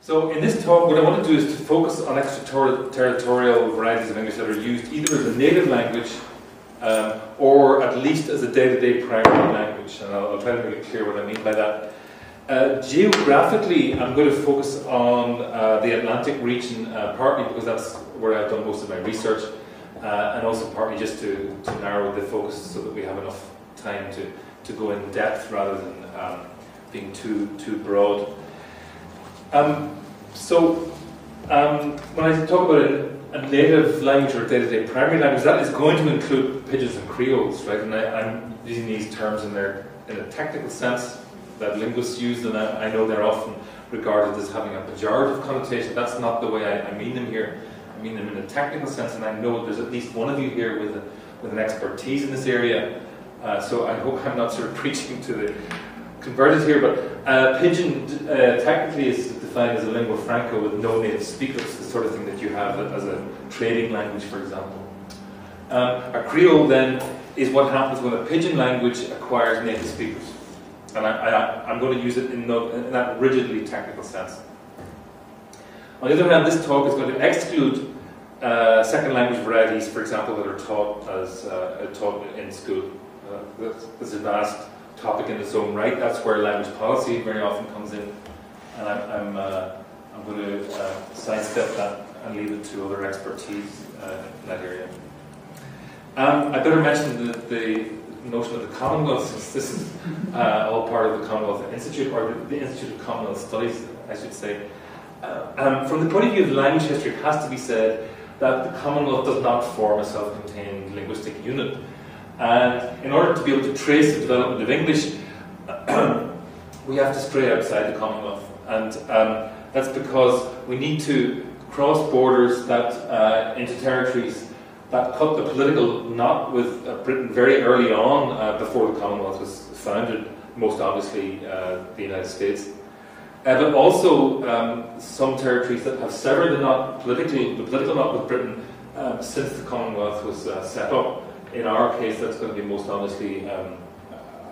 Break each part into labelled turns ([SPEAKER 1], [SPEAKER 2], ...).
[SPEAKER 1] So in this talk, what I want to do is to focus on extraterritorial varieties of English that are used either as a native language or at least as a day-to-day primary language. And I'll try to make it clear what I mean by that. Geographically, I'm going to focus on the Atlantic region, partly because that's where I've done most of my research, and also partly just to narrow the focus so that we have enough time to go in depth rather than being too broad. When I talk about a native language or a day-to-day primary language, that is going to include pidgins and creoles, right? And I'm using these terms in a technical sense that linguists use, and I know they're often regarded as having a pejorative connotation. That's not the way I mean them here. I mean them in a technical sense, and I know there's at least one of you here with an expertise in this area. So I hope I'm not sort of preaching to the converted here, but pidgin technically is defined as a lingua franca with no native speakers, the sort of thing that you have as a trading language, for example. A creole then is what happens when a pidgin language acquires native speakers. And I'm going to use it in that rigidly technical sense. On the other hand, this talk is going to exclude second language varieties, for example, that are taught in school. This is a vast topic in its own right. That's where language policy very often comes in, and I'm going to sidestep that and leave it to other expertise in that area. I better mention the notion of the Commonwealth, since this is all part of the Commonwealth Institute, or the Institute of Commonwealth Studies, I should say. From the point of view of language history, it has to be said that the Commonwealth does not form a self-contained linguistic unit. And in order to be able to trace the development of English, we have to stray outside the Commonwealth. And that's because we need to cross borders into territories that cut the political knot with Britain very early on, before the Commonwealth was founded, most obviously the United States. But also some territories that have severed the political knot with Britain since the Commonwealth was set up. In our case, that's going to be most obviously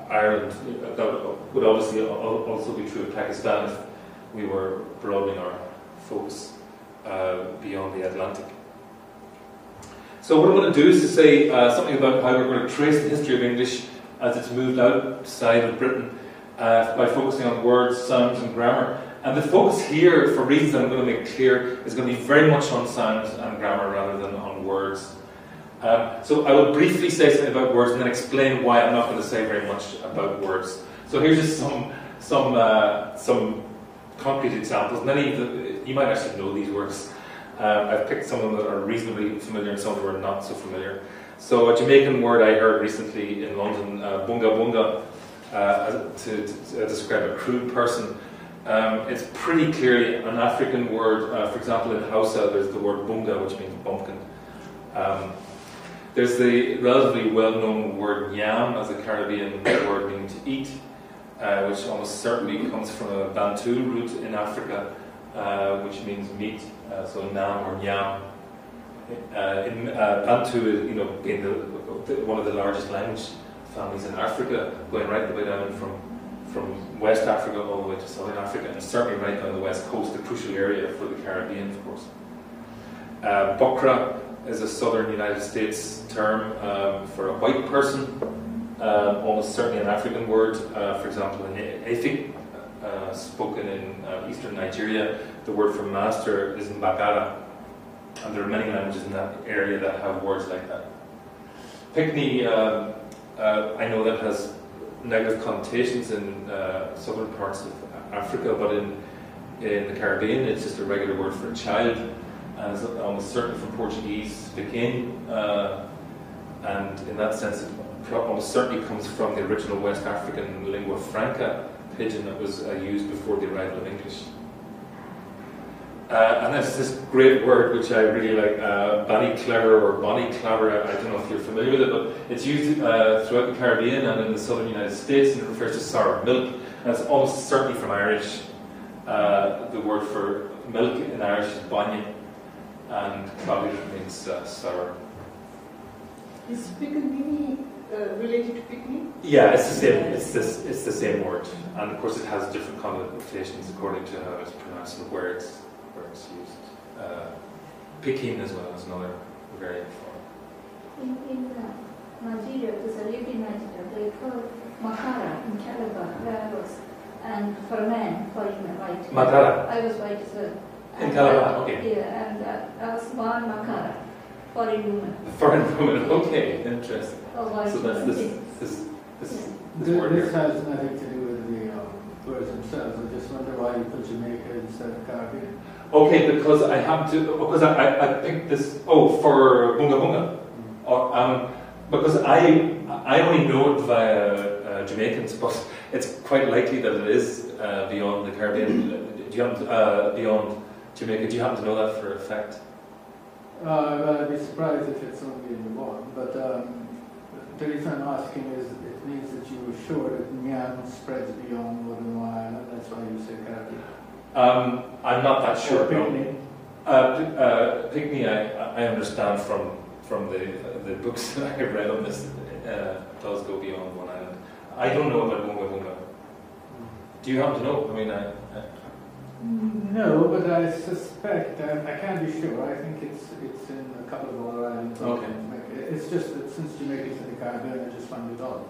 [SPEAKER 1] Ireland. That would obviously also be true of Pakistan if we were broadening our focus beyond the Atlantic. So what I'm going to do is to say something about how we're going to trace the history of English as it's moved outside of Britain by focusing on words, sounds and grammar. And the focus here, for reasons that I'm going to make clear, is going to be very much on sounds and grammar rather than on words. So I will briefly say something about words and then explain why I'm not going to say very much about words. So here's just some concrete examples. Many of you might actually know these words. I've picked some of them that are reasonably familiar and some that are not so familiar. So a Jamaican word I heard recently in London, bunga bunga, to describe a crude person. It's pretty clearly an African word. For example, in Hausa, there's the word bunga, which means bumpkin. There's the relatively well-known word yam as a Caribbean word meaning to eat, which almost certainly comes from a Bantu root in Africa, which means meat, so nam or yam. In Bantu, being one of the largest language families in Africa, going right the way down from West Africa all the way to Southern Africa, and certainly right down the West Coast, a crucial area for the Caribbean, of course. Bokra is a southern United States term for a white person, almost certainly an African word. For example, in Efik, spoken in eastern Nigeria, the word for master is mbagara, and there are many languages in that area that have words like that. Picni, I know that has negative connotations in southern parts of Africa, but in the Caribbean it's just a regular word for a child. And it's almost certainly from Portuguese, pequeno, and in that sense it almost certainly comes from the original West African lingua franca pidgin that was used before the arrival of English. And there's this great word which I really like, Bonnie Clever or Bonnie Clever. I don't know if you're familiar with it, but it's used throughout the Caribbean and in the southern United States, and it refers to sour milk. And it's almost certainly from Irish. The word for milk in Irish is banya, and clogger means sour.
[SPEAKER 2] Is Pickaninny related to picnic?
[SPEAKER 1] Yeah, it's the same. It's the same word, and of course it has different connotations according to how it's pronounced and where it's used. Peking as well is another variant form.
[SPEAKER 3] In Nigeria, to Salib in Nigeria, they call Makara in Calabar, where I was, and for a man, calling me white.
[SPEAKER 1] Makara?
[SPEAKER 3] I was white as well.
[SPEAKER 1] In Calabar, okay.
[SPEAKER 3] Yeah, and I was born Makara, foreign woman.
[SPEAKER 1] Foreign woman, okay, interesting.
[SPEAKER 3] Oh, white
[SPEAKER 1] So that's
[SPEAKER 3] woman.
[SPEAKER 1] this word here.
[SPEAKER 4] This has nothing to do with the words themselves. I just wonder why you put Jamaica instead of Caribbean.
[SPEAKER 1] Okay, because I have to, because I picked this, for Bunga Bunga. Because I only know it via Jamaicans, but it's quite likely that it is beyond the Caribbean, beyond Jamaica. Do you happen to know that for a fact?
[SPEAKER 4] Well, I'd be surprised if it's only in the one, but the reason I'm asking is it means that you were sure that Nyam spreads beyond Northern Ireland, that's why you say Caribbean.
[SPEAKER 1] I'm not that sure.
[SPEAKER 4] Picnic.
[SPEAKER 1] Picnic, I understand from the books that I read on this, does go beyond one island. I don't know about Bunga Bunga. Do you happen to know? I mean,
[SPEAKER 4] No, but I suspect, I can't be sure, I think it's in a couple of other islands.
[SPEAKER 1] Okay.
[SPEAKER 4] It's just that since Jamaica's in the Caribbean, I just found it odd.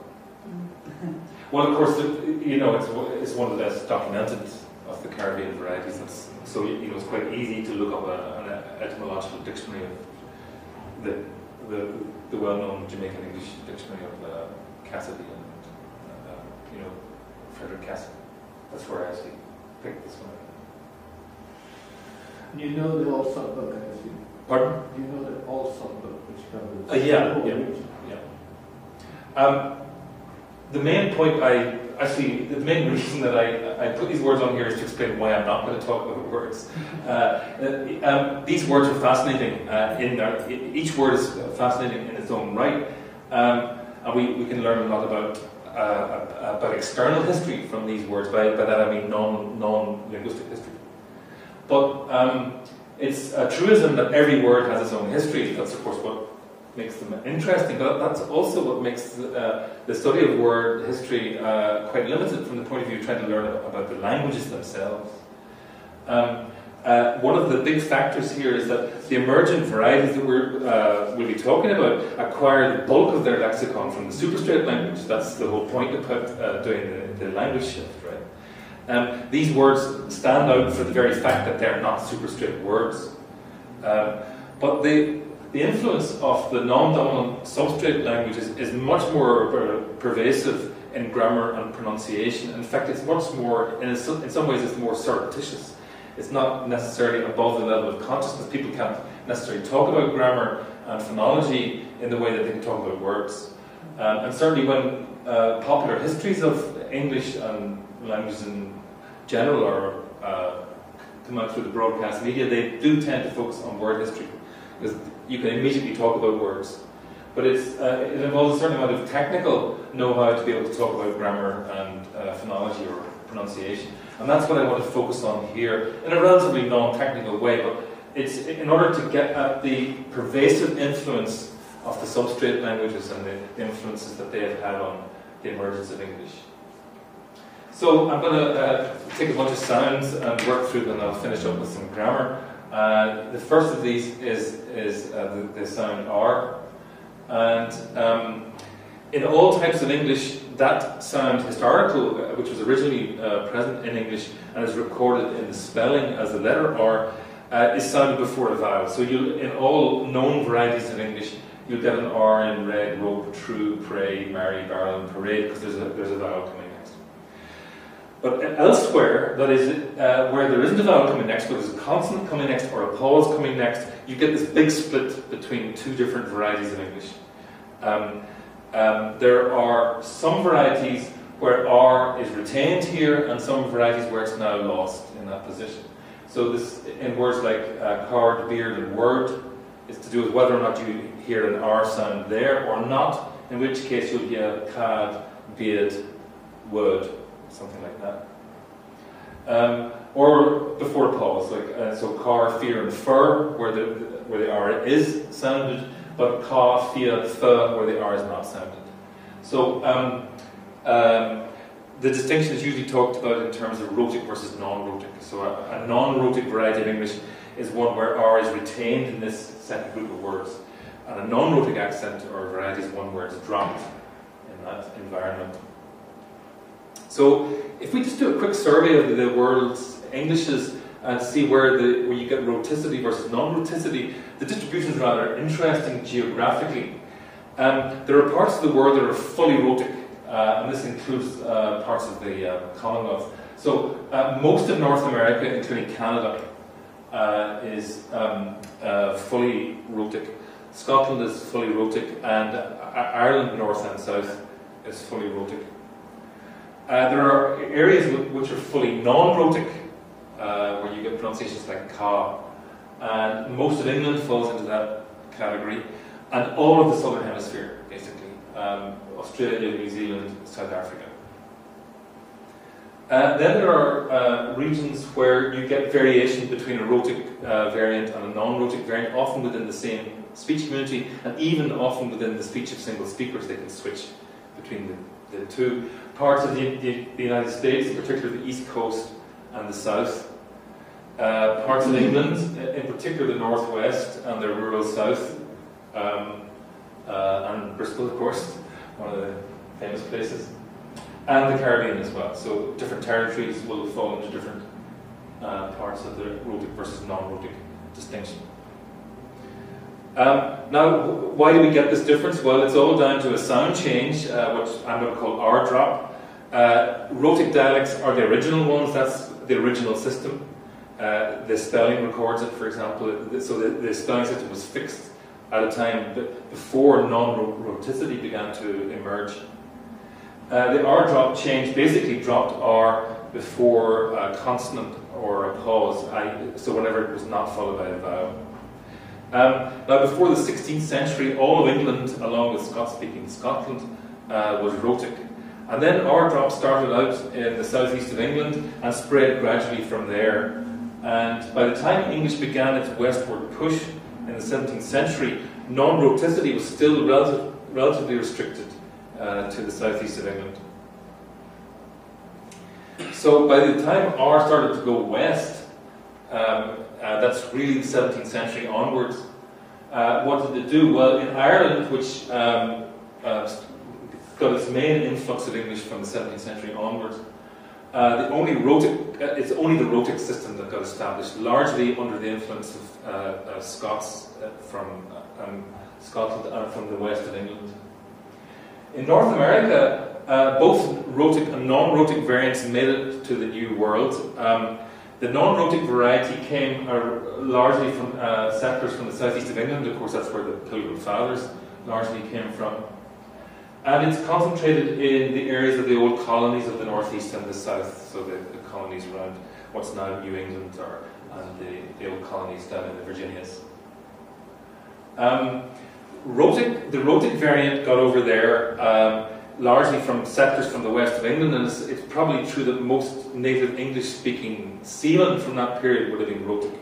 [SPEAKER 1] well, of course, it's one of the less documented of the Caribbean varieties. So it's quite easy to look up an etymological dictionary of the well-known Jamaican English dictionary of Cassidy and Frederick Cassidy. That's where I actually picked this one up.
[SPEAKER 4] You know the All-Salt book, I assume?
[SPEAKER 1] Pardon?
[SPEAKER 4] You know the All-Salt book, which covers
[SPEAKER 1] yeah.
[SPEAKER 4] the whole region?
[SPEAKER 1] The main point the main reason that I put these words on here is to explain why I'm not going to talk about words. These words are fascinating. Each word is fascinating in its own right, and we can learn a lot about external history from these words. By that I mean non-linguistic history. But it's a truism that every word has its own history. That's of course what makes them interesting, but that's also what makes the study of word history quite limited from the point of view of trying to learn about the languages themselves. One of the big factors here is that the emergent varieties that we'll be talking about acquire the bulk of their lexicon from the superstrate language. That's the whole point about doing the language shift, right? These words stand out for the very fact that they're not superstrate words. But the influence of the non-dominant substrate languages is much more pervasive in grammar and pronunciation. In fact, it's much more, in some ways, it's more surreptitious. It's not necessarily above the level of consciousness. People can't necessarily talk about grammar and phonology in the way that they can talk about words. And certainly when popular histories of English and languages in general come out through the broadcast media, they do tend to focus on word history, because you can immediately talk about words. But it involves a certain amount of technical know-how to be able to talk about grammar and phonology or pronunciation. And that's what I want to focus on here in a relatively non-technical way, but it's in order to get at the pervasive influence of the substrate languages and the influences that they have had on the emergence of English. So I'm going to take a bunch of sounds and work through them, and I'll finish up with some grammar. The first of these is the sound R. And in all types of English, that sound historical, which was originally present in English and is recorded in the spelling as the letter R, is sounded before a vowel. So in all known varieties of English, you'll get an R in red, rope, true, pray, marry, barrel, and parade, because there's a vowel coming next. But elsewhere, that is, where there isn't a vowel coming next, but there's a consonant coming next or a pause coming next, you get this big split between two different varieties of English. There are some varieties where R is retained here, and some varieties where it's now lost in that position. So this, in words like card, beard, and word, is to do with whether or not you hear an R sound there or not, in which case you'll hear cad, beard, word, something like that. Or before a pause, like so car, fear, and fur, where the R is sounded, but ka, fia, th, where the R is not sounded. So the distinction is usually talked about in terms of rhotic versus non-rhotic. So a non-rhotic variety of English is one where R is retained in this second group of words. And a non-rhotic accent or variety is one where it's dropped in that environment. So if we just do a quick survey of the world's Englishes and see where you get rhoticity versus non-rhoticity, the distribution is rather interesting geographically. There are parts of the world that are fully rhotic, and this includes parts of the Commonwealth. So most of North America, including Canada, is fully rhotic. Scotland is fully rhotic, and Ireland, north and south, is fully rhotic. There are areas which are fully non-rhotic, where you get pronunciations like ka, and most of England falls into that category, and all of the southern hemisphere, basically, Australia, New Zealand, South Africa. Then there are regions where you get variation between a rhotic variant and a non-rhotic variant, often within the same speech community, and even often within the speech of single speakers. They can switch between the two. Parts of the United States, in particular the East Coast and the South. Parts of England, in particular the Northwest and the rural South. And Bristol, of course, one of the famous places. And the Caribbean as well. So different territories will fall into different parts of the rhotic versus non-rhotic distinction. Now, why do we get this difference? Well, it's all down to a sound change, which I'm going to call R drop. Rhotic dialects are the original ones, that's the original system. The spelling records it, for example. So the spelling system was fixed at a time before non-rhoticity began to emerge. The R drop change basically dropped R before a consonant or a pause, so whenever it was not followed by a vowel. Now, before the 16th century, all of England, along with Scots-speaking Scotland, was rhotic. And then R drop started out in the southeast of England and spread gradually from there. And by the time English began its westward push in the 17th century, non-rhoticity was still relatively restricted to the southeast of England. So by the time R started to go west, that's really the 17th century onwards, what did it do? Well, in Ireland, which got its main influx of English from the 17th century onwards, it's only the rhotic system that got established, largely under the influence of Scots from Scotland and from the west of England. In North America, both rhotic and non-rhotic variants made it to the New World. The non-rhotic variety came largely from settlers from the southeast of England. Of course, that's where the Pilgrim Fathers largely came from. And it's concentrated in the areas of the old colonies of the northeast and the south, so the colonies around what's now New England and the old colonies down in the Virginias. The rhotic variant got over there largely from settlers from the west of England, and it's probably true that most native English-speaking seamen from that period would have been rhotic.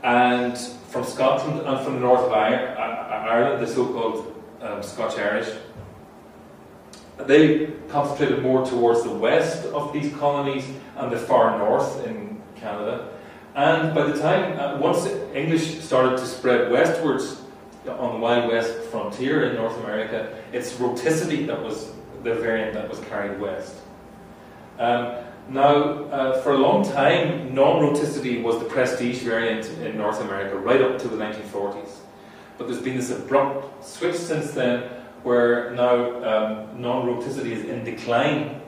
[SPEAKER 1] And from Scotland and from the north of Ireland, the so-called Scotch-Irish, they concentrated more towards the west of these colonies and the far north in Canada. And by the time, once English started to spread westwards on the Wild West frontier in North America, it's rhoticity that was the variant that was carried west. Now, for a long time, non-rhoticity was the prestige variant in North America, right up to the 1940s. But there's been this abrupt switch since then, where now non-rhoticity is in decline,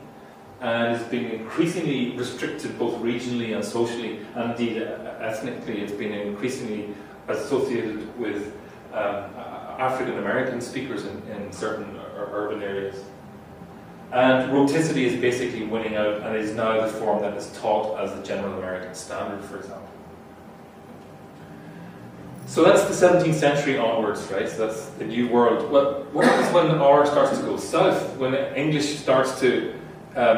[SPEAKER 1] and is being increasingly restricted both regionally and socially, and indeed ethnically. It's been increasingly associated with African American speakers in certain urban areas. And rhoticity is basically winning out, and is now the form that is taught as the general American standard, for example. So that's the 17th century onwards, right? So that's the New World. Well, what happens when R starts to go south? When English starts to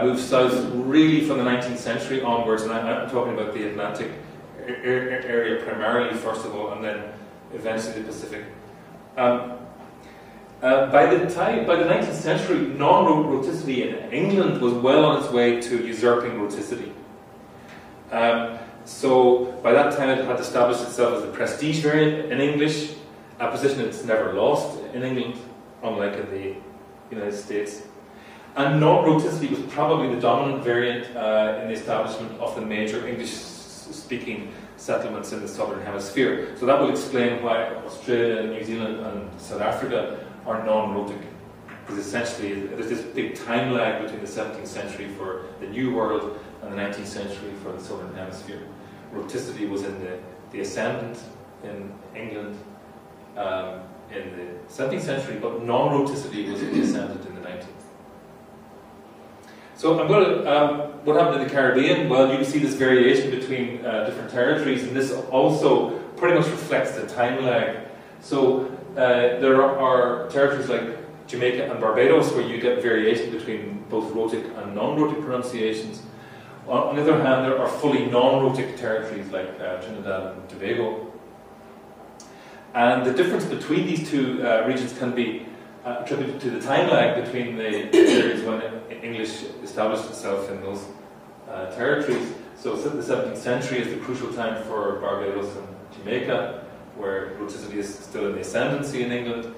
[SPEAKER 1] move south, really from the 19th century onwards, and I'm talking about the Atlantic area primarily, first of all, and then eventually the Pacific. By the 19th century, non-roticity in England was well on its way to usurping roticity. So by that time it had established itself as a prestige variant in English, a position it's never lost in England, unlike in the United States. And non-roticity was probably the dominant variant in the establishment of the major English-speaking settlements in the southern hemisphere. So that will explain why Australia, New Zealand and South Africa are non-rotic. Because essentially there's this big time lag between the 17th century for the New World and the 19th century for the southern hemisphere. Roticity was in the ascendant in England in the 17th century, but non-roticity was in the ascendant in the 19th. So I'm going to, what happened in the Caribbean? Well, you can see this variation between different territories, and this also pretty much reflects the time lag. So there are territories like Jamaica and Barbados where you get variation between both rhotic and non-rhotic pronunciations. On the other hand, there are fully non-rhotic territories like Trinidad and Tobago. And the difference between these two regions can be attributed to the time lag between the periods when English established itself in those territories. So the 17th century is the crucial time for Barbados and Jamaica, where roticity is still in the ascendancy in England.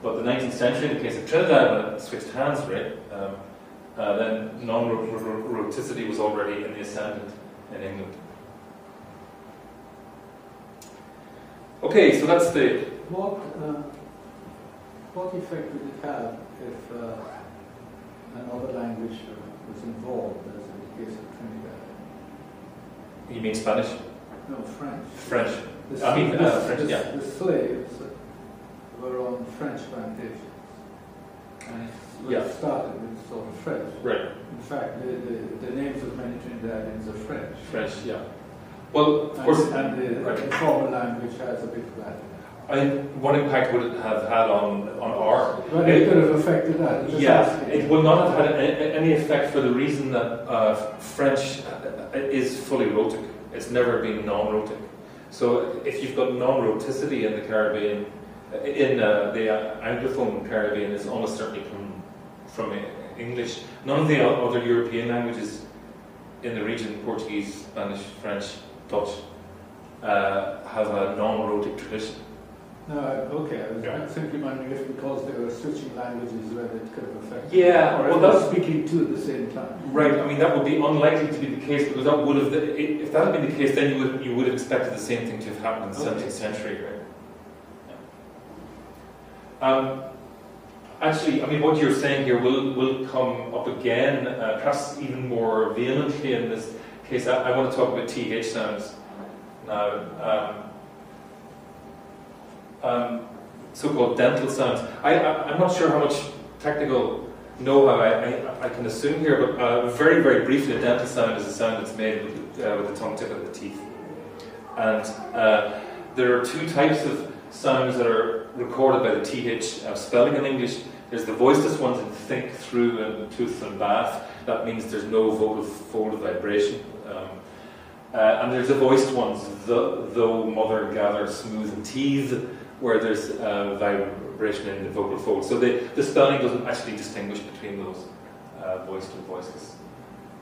[SPEAKER 1] But the 19th century, in the case of Trinidad, when it switched hands, right, then non-roticity was already in the ascendant in England. Okay, so that's the...
[SPEAKER 4] What effect would it have if another language was involved, as in the case of Trinidad?
[SPEAKER 1] You mean Spanish?
[SPEAKER 4] No, French.
[SPEAKER 1] French.
[SPEAKER 4] French,
[SPEAKER 1] yeah.
[SPEAKER 4] The slaves were on French plantations. And it started with sort of French.
[SPEAKER 1] Right.
[SPEAKER 4] In fact, the names of many Trinidadians are French.
[SPEAKER 1] French, yeah. Well, of course...
[SPEAKER 4] And the informal language has a bit of that.
[SPEAKER 1] What impact would it have had on R?
[SPEAKER 4] Well, it could have affected that.
[SPEAKER 1] It would not have had any effect for the reason that French is fully rhotic. It's never been non-rhotic. So if you've got non-rhoticity in the Caribbean, in the Anglophone Caribbean, it's almost certainly from English. None of the other European languages in the region, Portuguese, Spanish, French, Dutch, have a non-rhotic tradition.
[SPEAKER 4] No, okay, I was simply wondering if because they were switching languages whether it could have affected.
[SPEAKER 1] Yeah,
[SPEAKER 4] or
[SPEAKER 1] well,
[SPEAKER 4] that's speaking two at the same time.
[SPEAKER 1] Right. I mean, that would be unlikely to be the case because that would have. If that had been the case, then you would have expected the same thing to have happened in the 17th century, right? Yeah. Actually, I mean, what you're saying here will come up again, perhaps even more vehemently in this case. I want to talk about TH sounds now. So-called dental sounds. I'm not sure how much technical know-how I can assume here, but very, very briefly, a dental sound is a sound that's made with the tongue tip and the teeth. And there are two types of sounds that are recorded by the TH spelling in English. There's the voiceless ones in think, through, and tooth and bath. That means there's no vocal fold of vibration. And there's the voiced ones, though, mother, gather, smooth, and teeth, where there's vibration in the vocal fold. So the spelling doesn't actually distinguish between those voiced and voiceless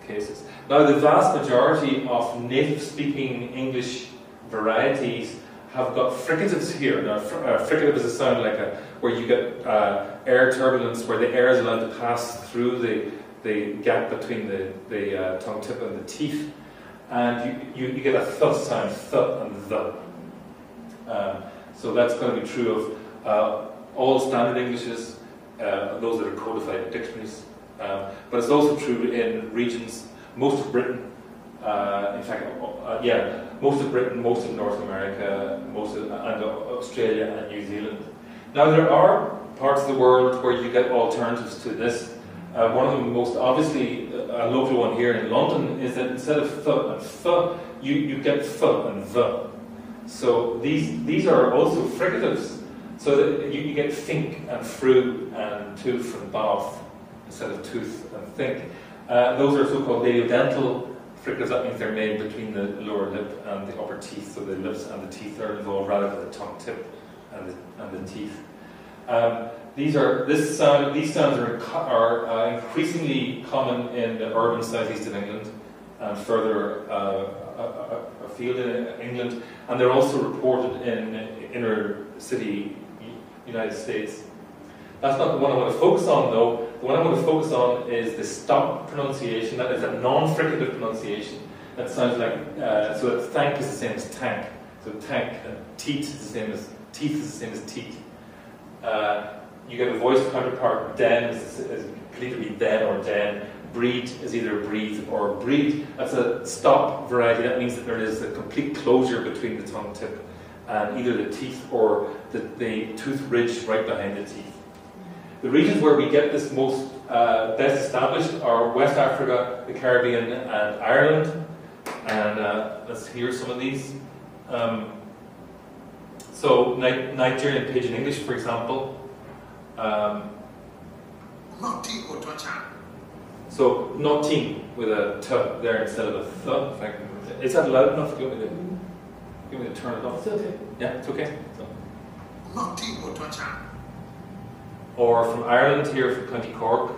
[SPEAKER 1] cases. Now, the vast majority of native-speaking English varieties have got fricatives here. Now, fricative is a sound like where you get air turbulence, where the air is allowed to pass through the gap between the tongue tip and the teeth, and you get a th sound, th and the. So that's going to be true of all standard Englishes, those that are codified in dictionaries. But it's also true in regions, most of Britain, in fact, most of Britain, most of North America, and Australia and New Zealand. Now there are parts of the world where you get alternatives to this. One of them, most obviously, a local one here in London, is that instead of th and th, you get th and the. So these are also fricatives, so that you get think and fru and tooth and bath instead of tooth and think. Those are so-called labiodental fricatives. That means they're made between the lower lip and the upper teeth, so the lips and the teeth are involved rather than the tongue tip and the teeth. These sounds are increasingly common in the urban southeast of England and further afield in England, and they're also reported in inner city United States. That's not the one I want to focus on, though. The one I want to focus on is the stop pronunciation. That is a non-fricative pronunciation. That sounds like so. That thank is the same as tank. So tank and teeth is the same as teeth. You get a voice counterpart. Den is completely den or den. Breed is either breathe or breed. That's a stop variety. That means that there is a complete closure between the tongue tip and either the teeth or the tooth ridge right behind the teeth. The regions where we get this most best established are West Africa, the Caribbean, and Ireland. And let's hear some of these. So Nigerian Pidgin English, for example. So notin with a t there instead of a th. Is that loud enough? Do you want me to turn it off?
[SPEAKER 4] It's okay.
[SPEAKER 1] Yeah, it's okay. So. Or from Ireland here, from County Cork.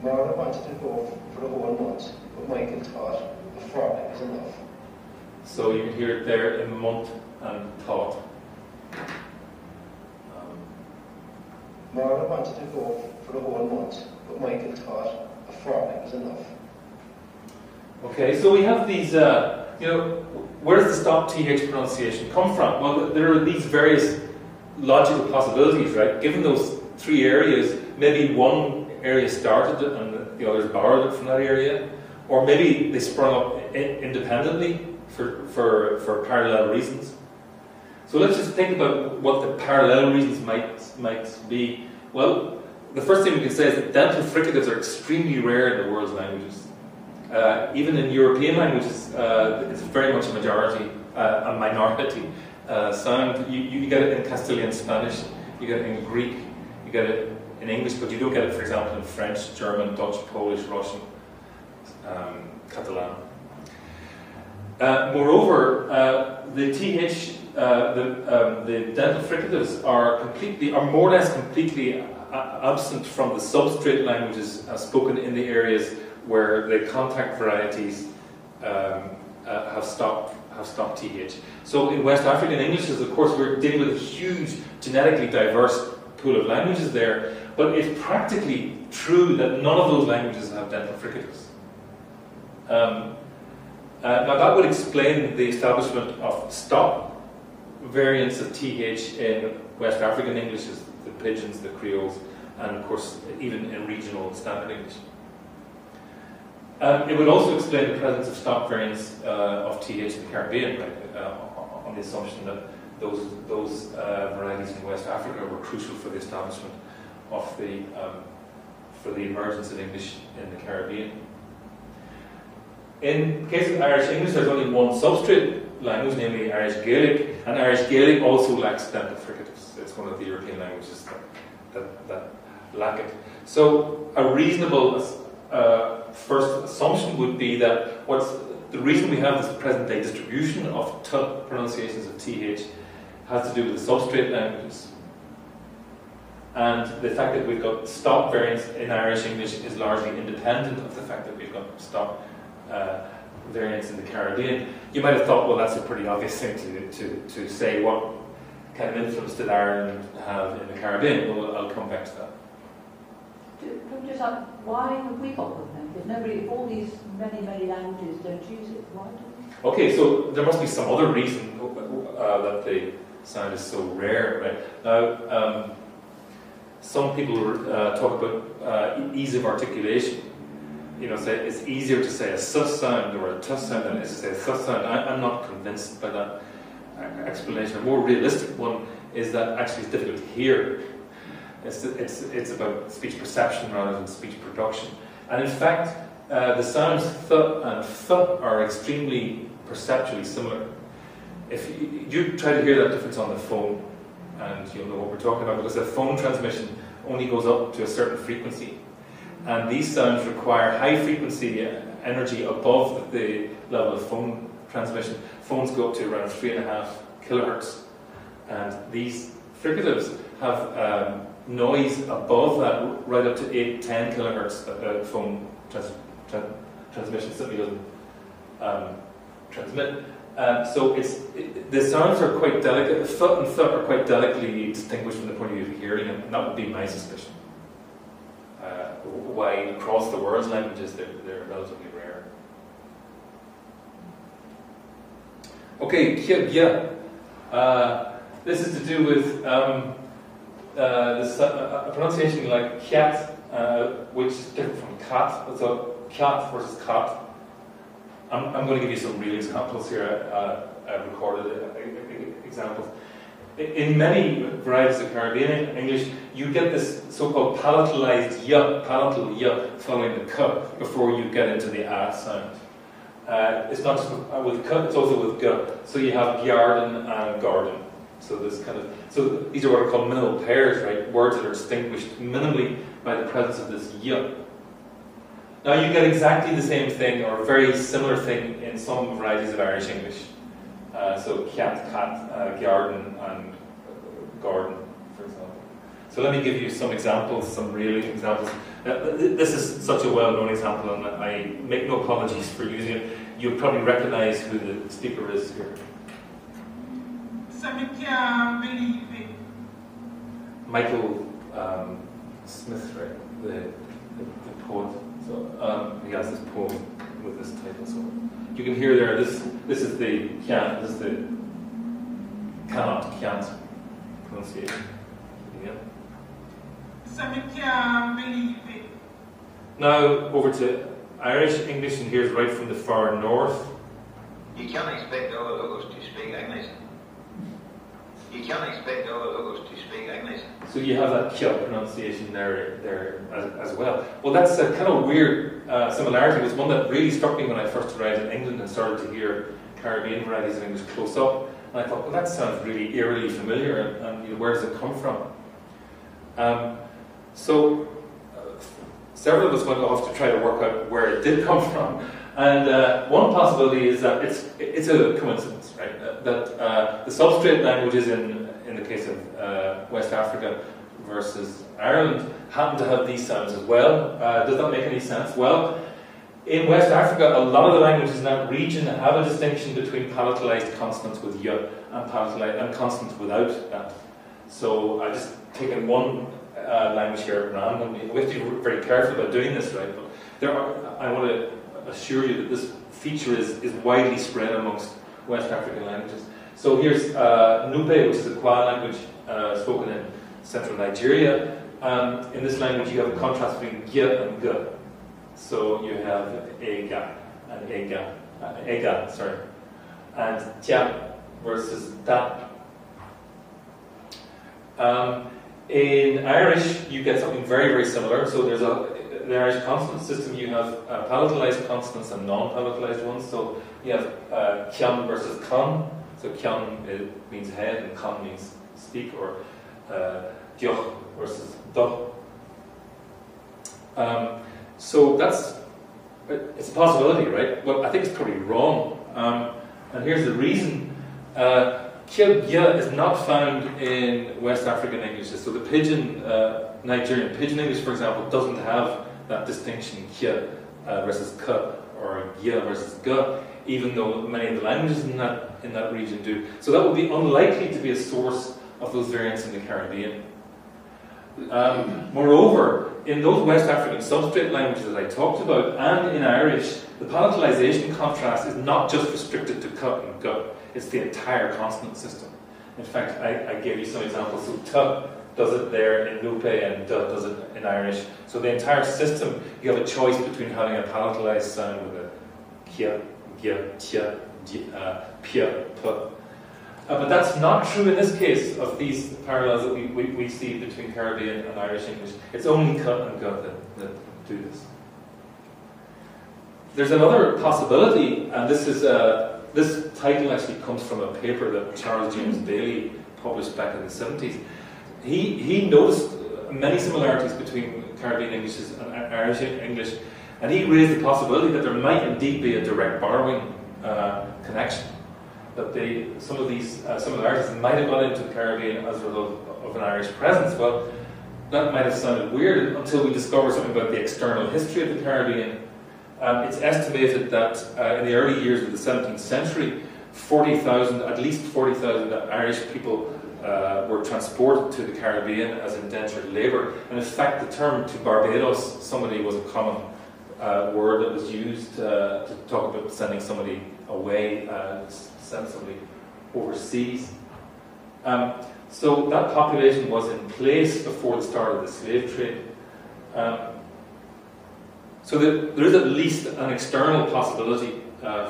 [SPEAKER 2] Mara wanted to go for the whole month, but Michael thought a fortnight was enough.
[SPEAKER 1] So you can hear it there in month and thought.
[SPEAKER 2] Mara wanted to go for the whole month, but Michael thought a fortnight was enough.
[SPEAKER 1] Okay, so we have these, where does the stop TH pronunciation come from? Well, there are these various logical possibilities, right? Given those three areas, maybe one area started it and the others borrowed it from that area, or maybe they sprung up independently for parallel reasons. So let's just think about what the parallel reasons might be. Well, the first thing we can say is that dental fricatives are extremely rare in the world's languages. Even in European languages, it's very much a majority, a minority sound. You get it in Castilian Spanish, you get it in Greek, you get it in English, but you don't get it, for example, in French, German, Dutch, Polish, Russian, Catalan. Moreover, the TH, the dental fricatives are more or less completely absent from the substrate languages spoken in the areas where the contact varieties have stopped TH. So in West African Englishes, of course, we're dealing with a huge genetically diverse pool of languages there, but it's practically true that none of those languages have dental fricatives. Now that would explain the establishment of stop variants of TH in West African Englishes, the Pidgins, the Creoles, and of course even in regional Standard English. It would also explain the presence of stop variants of TH in the Caribbean, right, on the assumption that those varieties in West Africa were crucial for the establishment of for the emergence of English in the Caribbean. In the case of Irish English, there's only one substrate language, namely Irish Gaelic, and Irish Gaelic also lacks dental fricatives. It's one of the European languages that lack it. So a reasonable first assumption would be that the reason we have this present-day distribution of t pronunciations of TH has to do with the substrate languages. And the fact that we've got stop variants in Irish English is largely independent of the fact that we've got stop variants in the Caribbean. You might have thought, well, that's a pretty obvious thing to say. What kind of influence did Ireland have in the Caribbean? Well, I'll come back to that.
[SPEAKER 5] Can we just ask, why have we got them then? Because nobody, all these many languages don't use it. Why do we?
[SPEAKER 1] Okay, so there must be some other reason that the sound is so rare, right? Now, some people talk about ease of articulation. You know, say it's easier to say a sus sound or a tuss sound than it is to say a sus sound. I'm not convinced by that explanation. A more realistic one is that actually it's difficult to hear. It's about speech perception rather than speech production. And in fact, the sounds th and th are extremely perceptually similar. If you try to hear that difference on the phone, and you'll know what we're talking about, because the phone transmission only goes up to a certain frequency. And these sounds require high frequency energy above the level of phone transmission. Phones go up to around 3.5 kilohertz. And these fricatives have noise above that, right up to 8-10 kilohertz phone transmission. Simply doesn't transmit. So the sounds are quite delicate. Th and th are quite delicately distinguished from the point of view of hearing, and that would be my suspicion. Why across the world's languages they're relatively rare. Okay, kia. This is to do with a pronunciation like kiat, which is different from cat. So kiat versus cat. I'm going to give you some real examples here. I've recorded examples. In many varieties of Caribbean English, you get this so-called palatalized palatal following the k before you get into the a sound. It's not just with k, it's also with g. So you have garden and garden. So these are what are called minimal pairs, right? Words that are distinguished minimally by the presence of this y. Now you get exactly the same thing or a very similar thing in some varieties of Irish English. So cat, garden, and garden, for example. So let me give you some examples, some real examples. This is such a well-known example, and I make no apologies for using it. You'll probably recognize who the speaker is here. Michael Smith, right? The poet. So he has this poem with this title. So you can hear there. This is the can't. This is the can't pronunciation. Yeah. Now over to Irish English, and here's right from the far north.
[SPEAKER 6] You can't expect all the locals to speak English. You can't expect all the locals to speak English.
[SPEAKER 1] So you have that kia pronunciation there as well. Well, that's a kind of weird similarity. It was one that really struck me when I first arrived in England and started to hear Caribbean varieties of English close up. And I thought, well, that sounds really eerily familiar, and where does it come from? So several of us went off to try to work out where it did come from. And one possibility is that it's a coincidence, right? That the substrate languages in the case of West Africa versus Ireland happen to have these sounds as well. Does that make any sense? Well, in West Africa, a lot of the languages in that region have a distinction between palatalized consonants with y and consonants without that. So I just taken one language here randomly. We have to be very careful about doing this, right? But I want to assure you that this feature is widely spread amongst West African languages. So here's Nupe, which is a Kwa language spoken in central Nigeria. In this language you have a contrast between G and G. So you have Ega and Ega, sorry. And Tia versus Ta. In Irish you get something very, very similar. So there's in the Irish consonant system you have palatalized consonants and non-palatalized ones. So you have kian versus kan. So kian means head and kan means speak, or dioch versus doch. So it's a possibility, right? But I think it's probably wrong. And here's the reason. Kia is not found in West African Englishes. So the pidgin, Nigerian pidgin English, for example, doesn't have that distinction kia versus k or gia versus ga, even though many of the languages in that region do. So that would be unlikely to be a source of those variants in the Caribbean. Moreover, in those West African substrate languages that I talked about, and in Irish, the palatalization contrast is not just restricted to k and g. It's the entire consonant system. In fact, I gave you some examples. So t does it there in Nupe and d does it in Irish. So the entire system, you have a choice between having a palatalized sound with a kia, gia, tia, pia, p. But that's not true in this case of these parallels that we see between Caribbean and Irish English. It's only k and g that do this. There's another possibility, and this title actually comes from a paper that Charles James Bailey published back in the 70s. He noticed many similarities between Caribbean English and Irish English, and he raised the possibility that there might indeed be a direct borrowing connection. That some of these similarities might have gone into the Caribbean as a result of an Irish presence. Well, that might have sounded weird until we discover something about the external history of the Caribbean. It's estimated that in the early years of the 17th century, at least 40,000 Irish people were transported to the Caribbean as indentured labour. And in fact, the term to Barbados, somebody, was a common word that was used to talk about sending somebody away, send somebody overseas. So that population was in place before the start of the slave trade. So there is at least an external possibility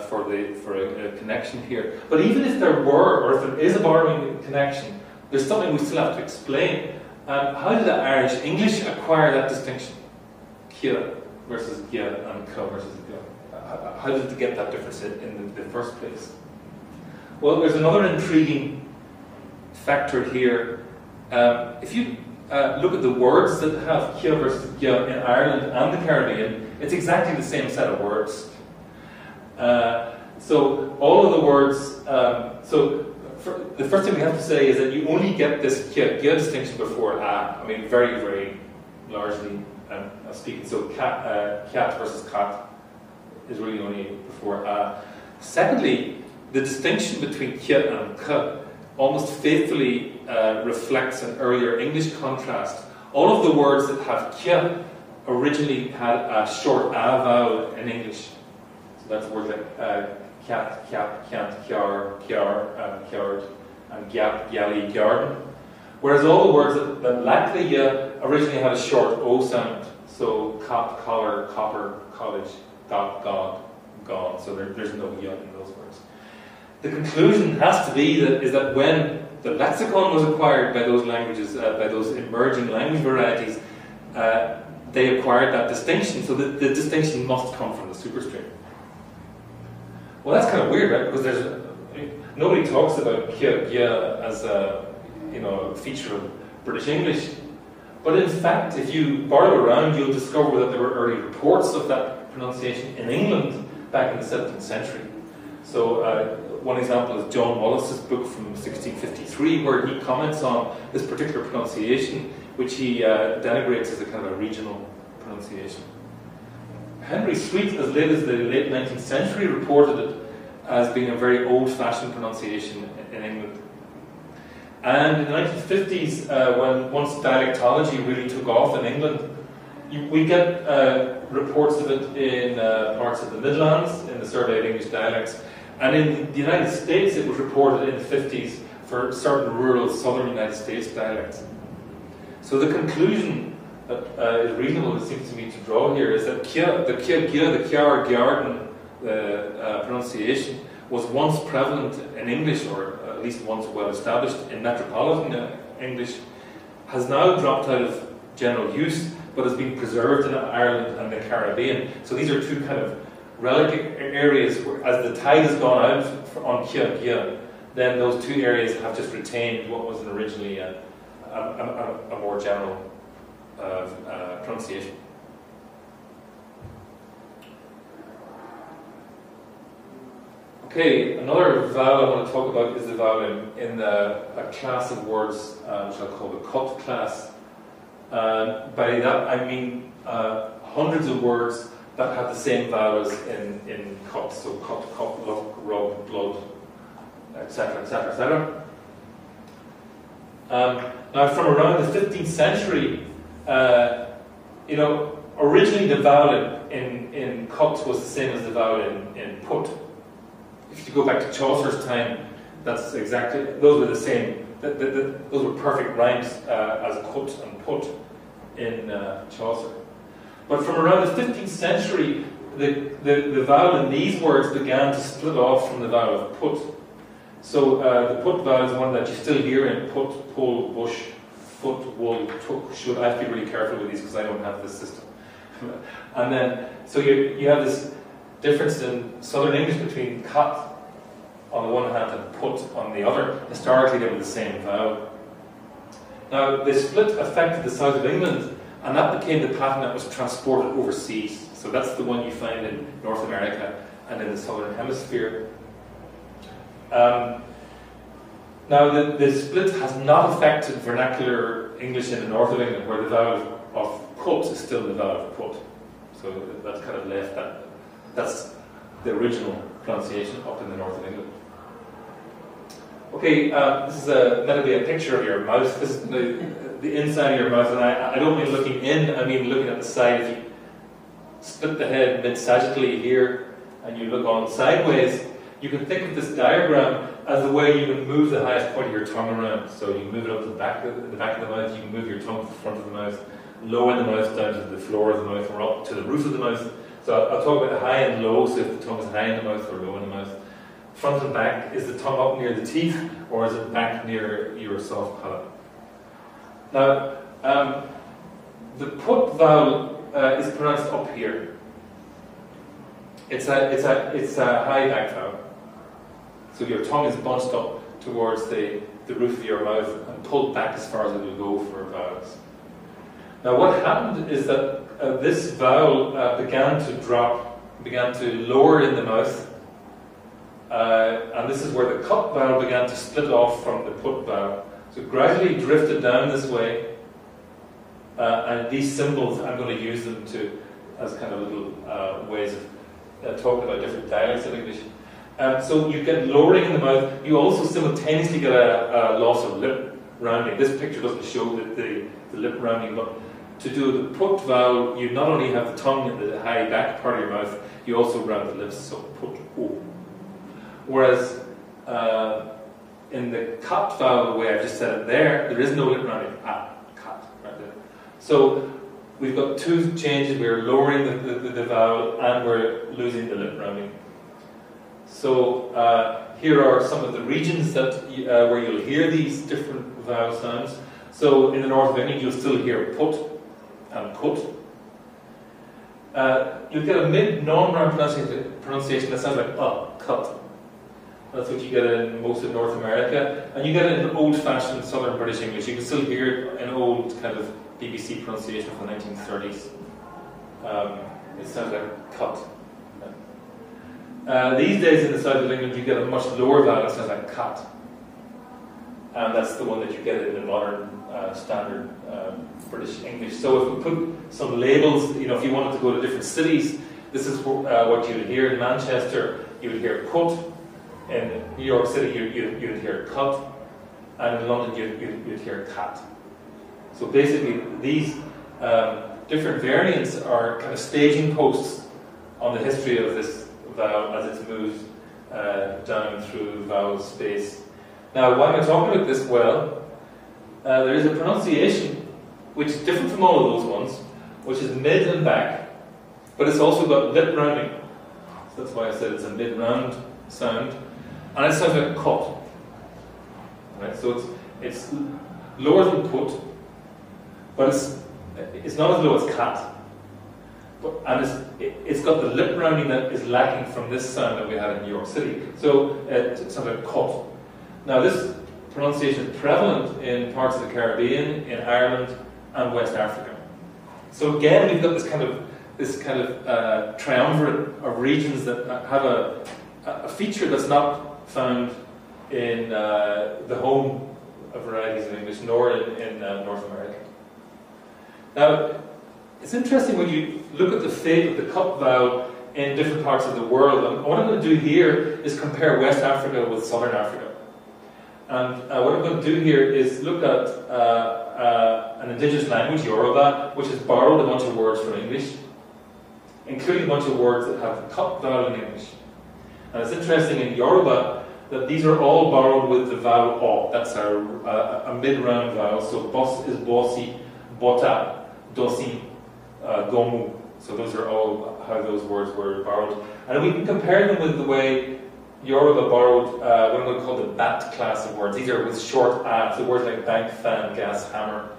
[SPEAKER 1] for a connection here. But even if there were, or if there is a borrowing connection, there's something we still have to explain. How did the Irish English acquire that distinction? Kia versus gia and ka versus ga. How did they get that difference in the first place? Well, there's another intriguing factor here. If you look at the words that have kia versus ga in Ireland and the Caribbean, it's exactly the same set of words. So all of the words, the first thing we have to say is that you only get this kia distinction before a. I mean, very, very largely speaking. So cat versus cat is really only before a. Secondly, the distinction between kia and ka almost faithfully reflects an earlier English contrast. All of the words that have kia originally had a short a vowel in English. So that's words like cat, cap, cant, kiar, kiar, kiard, and gyap, gyally, gyarden. Whereas all the words that lack the ya originally had a short o sound. So cop, collar, copper, college, got, god, gone. So there's no ya in those words. The conclusion has to be that when the lexicon was acquired by those languages, by those emerging language varieties, they acquired that distinction. So the distinction must come from the superstring. Well, that's kind of weird, right? Because nobody talks about kia, gia as a feature of British English. But in fact, if you borrow around, you'll discover that there were early reports of that pronunciation in England back in the 17th century. So one example is John Wallace's book from 1653, where he comments on this particular pronunciation, which he denigrates as a kind of a regional pronunciation. Henry Sweet, as late as the late 19th century, reported it as being a very old-fashioned pronunciation in England. And in the 1950s, once dialectology really took off in England, we get reports of it in parts of the Midlands, in the Survey of English Dialects, and in the United States it was reported in the 50s for certain rural southern United States dialects. So the conclusion that is reasonable, it seems to me, to draw here is that the kia, the kiar, gyarden pronunciation was once prevalent in English, or at least once well established in metropolitan English, has now dropped out of general use, but has been preserved in Ireland and the Caribbean. So these are two kind of relic areas where, as the tide has gone out on kia, gia, then those two areas have just retained what was originally a more general pronunciation. Okay, another vowel I want to talk about is the vowel in a class of words which I'll call the cut class. By that I mean hundreds of words that have the same vowels in cut, so cut, look, rub, blood, etc., etc., etc. Now, from around the 15th century, originally the vowel in cut was the same as the vowel in put. If you go back to Chaucer's time, that's exactly, those were the same, those were perfect rhymes as cut and put in Chaucer. But from around the 15th century, the vowel in these words began to split off from the vowel of put. So the put vowel is one that you still hear in put, pull, bush, foot, wool, took, should. I have to be really careful with these because I don't have this system. And then, so you have this difference in Southern English between cat on the one hand and put on the other. Historically, they were the same vowel. Now, the split affected the south of England, and that became the pattern that was transported overseas. So that's the one you find in North America and in the southern hemisphere. Now, the split has not affected vernacular English in the north of England, where the vowel of put is still the vowel of put. So that's kind of left that. That's the original pronunciation up in the north of England. Okay, this is meant to be a picture of your mouth. This is the inside of your mouth, and I don't mean looking in, I mean looking at the side. If you split the head mid-sagittally here, and you look on sideways, you can think of this diagram as the way you can move the highest point of your tongue around. So you move it up to the back of the mouth, you can move your tongue to the front of the mouth, lower the mouth down to the floor of the mouth, or up to the roof of the mouth. So I'll talk about the high and low, so if the tongue is high in the mouth or low in the mouth. Front and back, is the tongue up near the teeth, or is it back near your soft palate? Now, the put vowel is pronounced up here. It's a high back vowel. So your tongue is bunched up towards the roof of your mouth and pulled back as far as it will go for vowels. Now what happened is that this vowel began to lower in the mouth, and this is where the cut vowel began to split off from the put vowel. So it gradually drifted down this way, and these symbols, I'm going to use them as kind of little ways of talking about different dialects of English. So you get lowering in the mouth. You also simultaneously get a loss of lip rounding. This picture doesn't show the lip rounding, but to do the put vowel, you not only have the tongue in the high back part of your mouth, you also round the lips, so put o. Whereas in the cut vowel, the way I've just said it there is no lip rounding. Cut, right there. So we've got two changes. We're lowering the vowel and we're losing the lip rounding. So here are some of the regions that where you'll hear these different vowel sounds. So in the north of England, you'll still hear put and put. You'll get a mid-non-round pronunciation that sounds like cut. That's what you get in most of North America. And you get it in old-fashioned Southern British English. You can still hear an old kind of BBC pronunciation from the 1930s. It sounds like cut. These days in the south of England, you get a much lower vowel that sounds like cat. And that's the one that you get in the modern standard British English. So if we put some labels, if you wanted to go to different cities, this is what you would hear. In Manchester, you would hear put. In New York City, you'd hear cut. And in London, you'd hear cat. So basically, these different variants are kind of staging posts on the history of this vowel as it moves down through the vowel space. Now, why am I talking about this? Well, there is a pronunciation which is different from all of those ones, which is mid and back, but it's also got lip rounding. So that's why I said it's a mid-round sound, and it sounds like cut. Right? So it's lower than put, but it's not as low as cat. And it's got the lip rounding that is lacking from this sound that we had in New York City. So it sounds like cut. Now this pronunciation is prevalent in parts of the Caribbean, in Ireland, and West Africa. So again, we've got this kind of triumvirate of regions that have a feature that's not found in the home varieties of English, nor in North America. Now, it's interesting when you look at the fate of the cut vowel in different parts of the world. And what I'm going to do here is compare West Africa with Southern Africa. And what I'm going to do here is look at an indigenous language, Yoruba, which has borrowed a bunch of words from English, including a bunch of words that have the cut vowel in English. And it's interesting in Yoruba that these are all borrowed with the vowel o. That's a mid-round vowel. So bos is bosi, bota, dosi, gomu. So those are all how those words were borrowed. And we can compare them with the way Yoruba borrowed what I'm going to call the bat class of words. These are with short a, so words like bank, fan, gas, hammer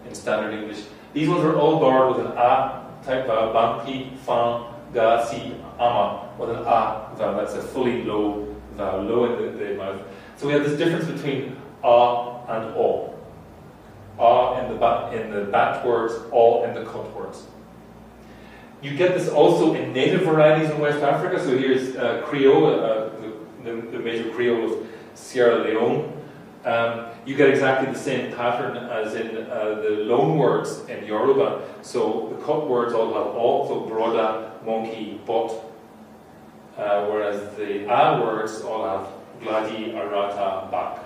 [SPEAKER 1] in standard English. These ones are all borrowed with an a type vowel, banki, fan, ga, si, ama, with an a vowel. That's a fully low vowel, low in the mouth. So we have this difference between a and o. A in the bat words, o in the cut words. You get this also in native varieties in West Africa. So here's Creole, the major Creole of Sierra Leone. you get exactly the same pattern as in the loan words in Yoruba. So the cut words all have o, so broda, monkey, but, whereas the a words all have gladi, arata, bak.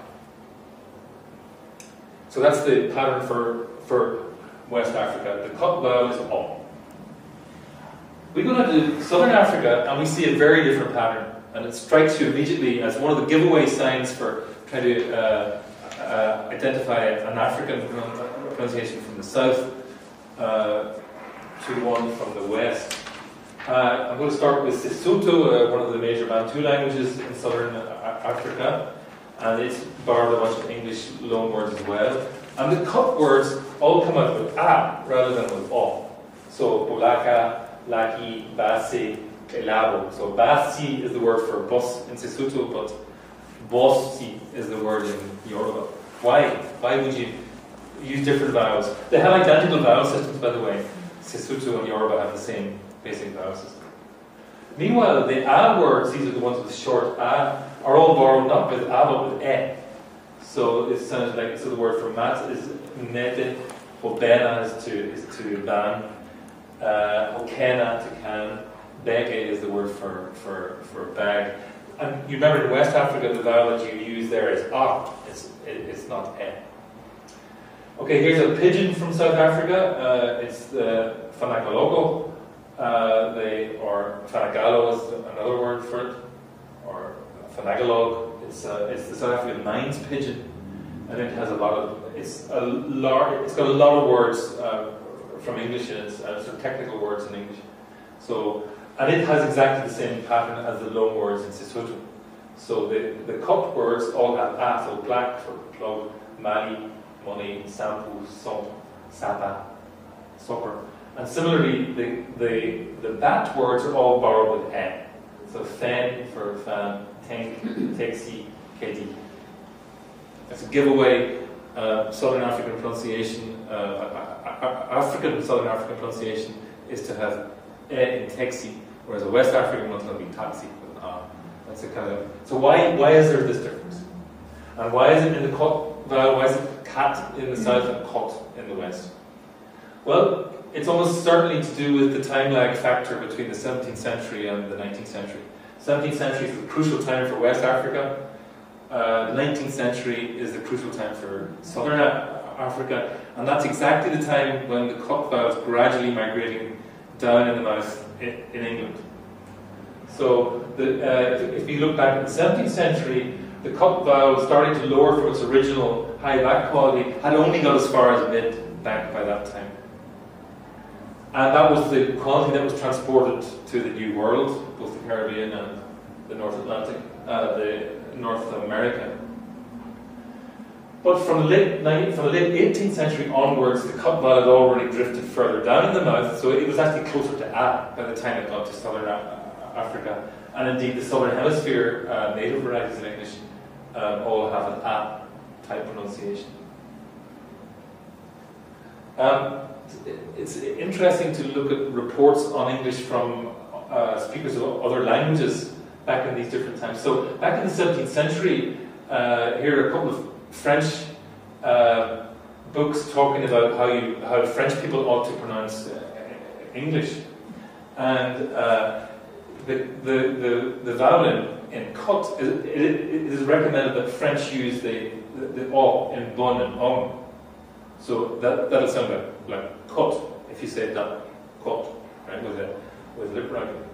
[SPEAKER 1] So that's the pattern for West Africa. The cut vowel is o. We go down to Southern Africa and we see a very different pattern, and it strikes you immediately as one of the giveaway signs for trying to identify an African pronunciation from the south to one from the west. I'm going to start with Sesotho, one of the major Bantu languages in Southern Africa, and it's borrowed a bunch of English loan words as well. And the cut words all come out with a rather than with o. So Bolaka, Laki, Basi, Elabo. So Basi is the word for bus in Sesotho, but Bosi is the word in Yoruba. Why? Why would you use different vowels? They have identical vowel systems, by the way. Sesotho and Yoruba have the same basic vowel system. Meanwhile, the a words, these are the ones with short a, are all borrowed not with a but with e. So it sounds like, so the word for mat is nete, hobena is to ban, hokena to can, bege is the word for bag. And you remember in West Africa, the vowel that you use there is a, it's not e. Okay, here's a pigeon from South Africa. It's the Fanagalogo. Or Fanagalo is another word for it, or Fanagalog. It's the South African mines pigeon, and it has a lot of. It's got a lot of words from English in it, and some technical words in English. So, and it has exactly the same pattern as the loan words in Sesotho. So the cut words all have a, so black for plug, mali, money, sampu, som, sapa, supper. And similarly, the bat words are all borrowed with e. So fen for fan, tank, taxi, kedi. That's a giveaway. Southern African pronunciation, African Southern African pronunciation is to have e in taxi, whereas a West African one's going to be taxi with an a. That's a kind of. So why is there this difference? And why is it in the cut vowel? Why is it cat in the south and cut in the west? Well, it's almost certainly to do with the time lag factor between the 17th century and the 19th century. 17th century is the crucial time for West Africa. The 19th century is the crucial time for Southern Africa, and that's exactly the time when the cut vowel is gradually migrating down in the mouth in England. So if you look back at the 17th century, the cut vowel starting to lower from its original high back quality had only got as far as mid back by that time. And that was the quality that was transported to the New World, both the Caribbean and the North Atlantic, North America. But from the late 18th century onwards, the cut vowel had already drifted further down in the mouth, so it was actually closer to a by the time it got to Southern Africa. And indeed, the Southern Hemisphere native varieties of English all have an a type pronunciation. It's interesting to look at reports on English from speakers of other languages back in these different times. So back in the 17th century, here are a couple of French books talking about how French people ought to pronounce English, and the vowel in cut it is recommended that French use the o in bon and om. So that'll sound like cut if you say that cut, right, with lip writing.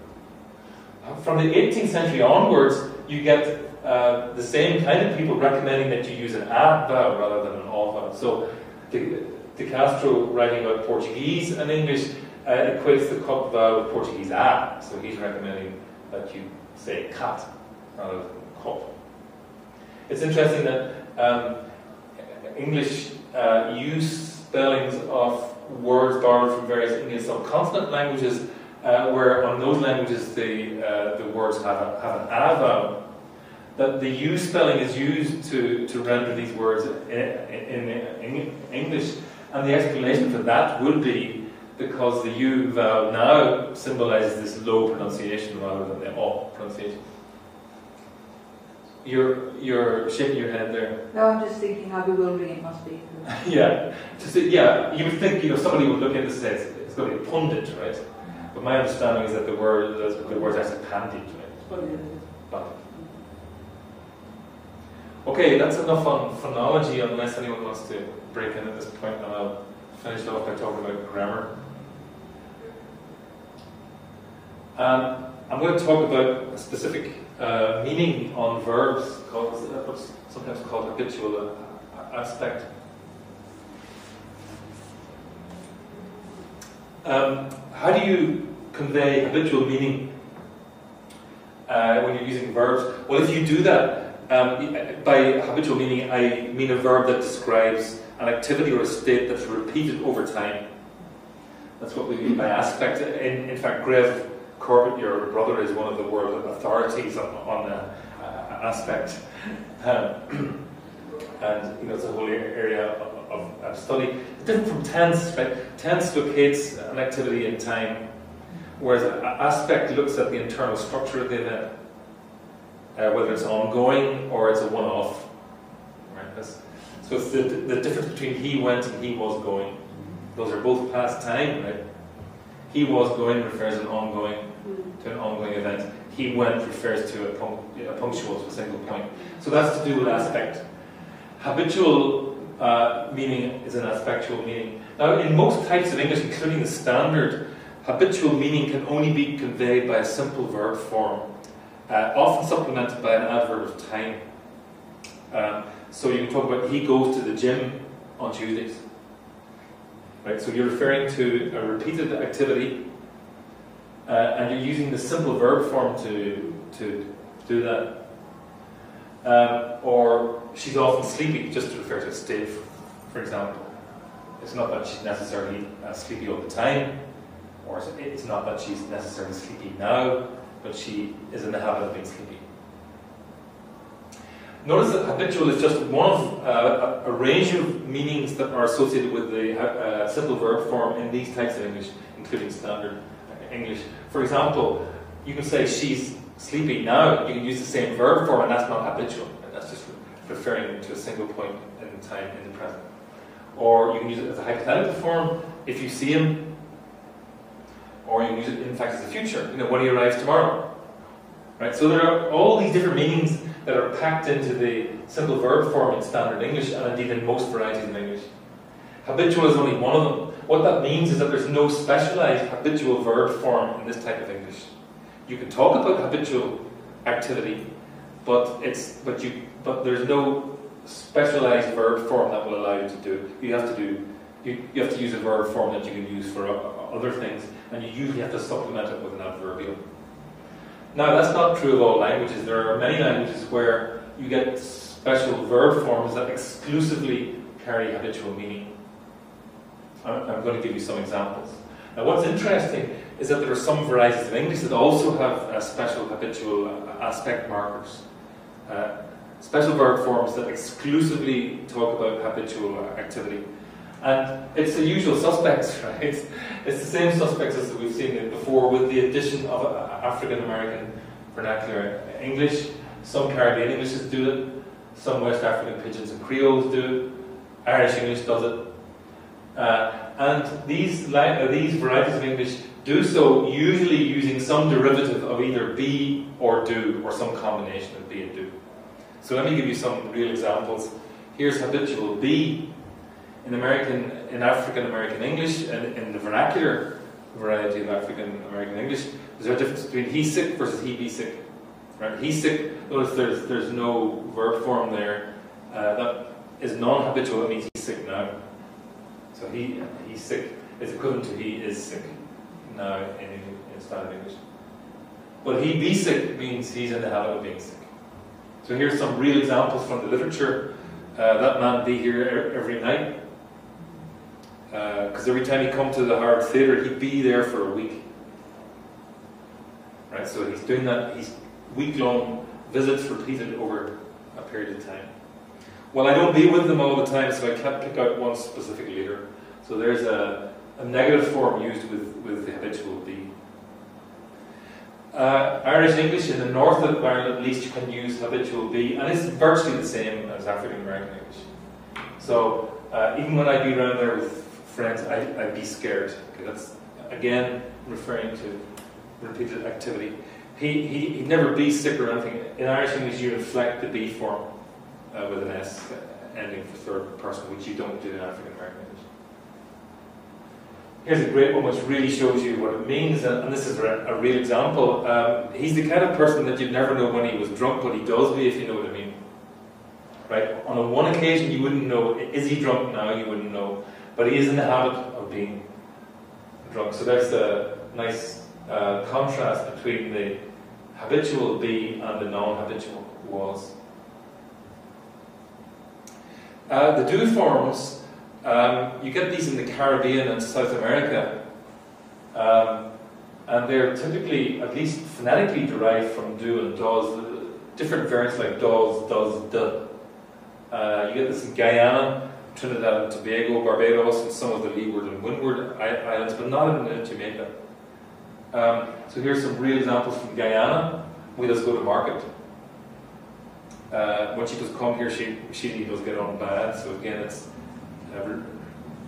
[SPEAKER 1] From the 18th century onwards, you get the same kind of people recommending that you use an a vowel rather than an o vowel. So De Castro, writing about Portuguese and English, equates the cut vowel with Portuguese a. So he's recommending that you say cat rather than cut. It's interesting that English use spellings of words borrowed from various Indian subcontinent languages, where on those languages the words have an a vowel. That the U spelling is used to render these words in English, and the explanation for that would be because the U vowel now symbolizes this low pronunciation rather than the O pronunciation. You're shaking your head there.
[SPEAKER 5] No, I'm just thinking how bewildering it must be.
[SPEAKER 1] Yeah. You would think, somebody would look into this and say it's going to be a pundit, right? But my understanding is that the word's actually pandit, right? But. Okay, that's enough on phonology, unless anyone wants to break in at this point, and I'll finish off by talking about grammar. I'm going to talk about a specific meaning on verbs, what's sometimes called habitual aspect. How do you convey habitual meaning when you're using verbs? Well, if you do that, by habitual meaning, I mean a verb that describes an activity or a state that's repeated over time. That's what we mean by aspect. In fact, Greg Corbett, your brother, is one of the world authorities on aspect. And it's a whole area of study. It's different from tense, right? Tense locates an activity in time, whereas aspect looks at the internal structure of the event, whether it's ongoing or it's a one-off. Right? So it's the difference between he went and he was going. Those are both past time, right? He was going refers to an ongoing event. He went refers to a punctual, to a single point. So that's to do with aspect. Habitual meaning is an aspectual meaning. Now, in most types of English, including the standard, habitual meaning can only be conveyed by a simple verb form, often supplemented by an adverb of time. So you can talk about he goes to the gym on Tuesdays. Right? So you're referring to a repeated activity, and you're using the simple verb form to do that. Or she's often sleepy, just to refer to a state, for example. It's not that she's necessarily sleepy all the time, or it's not that she's necessarily sleepy now, but she is in the habit of being sleepy. Notice that habitual is just one of a range of meanings that are associated with the simple verb form in these types of English, including standard English. For example, you can say she's sleepy now. You can use the same verb form, and that's not habitual. That's just referring to a single point in time in the present. Or you can use it as a hypothetical form if you see him, or you can use it in fact as a future. When he arrives tomorrow. Right. So there are all these different meanings that are packed into the simple verb form in standard English, and indeed in most varieties of English. Habitual is only one of them. What that means is that there's no specialized habitual verb form in this type of English. You can talk about habitual activity, but there's no specialized verb form that will allow you to do it. You have to use a verb form that you can use for other things, and you usually have to supplement it with an adverbial. Now, that's not true of all languages. There are many languages where you get special verb forms that exclusively carry habitual meaning. I'm going to give you some examples. Now, what's interesting is that there are some varieties of English that also have special habitual aspect markers. Special verb forms that exclusively talk about habitual activity. And it's the usual suspects, right? It's the same suspects as we've seen it before, with the addition of African American vernacular English. Some Caribbean Englishes do it. Some West African Pidgins and Creoles do it. Irish English does it. And these varieties of English do so usually using some derivative of either be or do, or some combination of be and do. So let me give you some real examples. Here's habitual be. In African American English, and in the vernacular variety of African American English, there's a difference between he's sick versus he be sick. Right? He's sick. Notice there's no verb form there. That is non-habitual. It means he's sick now. So he's sick is equivalent to he is sick now in standard English. But he be sick means he's in the habit of being sick. So here's some real examples from the literature. That man be here every night. Because every time he come to the Howard Theatre, he'd be there for a week. Right, so he's doing that. He's week-long visits repeated over a period of time. Well, I don't be with them all the time, so I can't pick out one specific leader. So there's a negative form used with the habitual be. Irish English, in the north of Ireland at least, you can use habitual be, and it's virtually the same as African American English. So even when I'd be around there with friends, I'd be scared. Okay, that's, again, referring to repeated activity. He'd never be sick or anything. In Irish English, you inflect the be form with an S ending for third person, which you don't do in African American English. Here's a great one which really shows you what it means, and this is a real example. He's the kind of person that you'd never know when he was drunk, but he does be, if you know what I mean. Right? On a one occasion you wouldn't know, is he drunk now? You wouldn't know. But he is in the habit of being drunk. So there's a nice contrast between the habitual be and the non-habitual was. The do forms, you get these in the Caribbean and South America, and they're typically, at least phonetically, derived from do and does. Different variants like does, do. You get this in Guyana, Trinidad and Tobago, Barbados, and some of the Leeward and Windward Islands, but not in Jamaica. So here's some real examples from Guyana. We just go to market. When she does come here, she does get on bad. So again, it's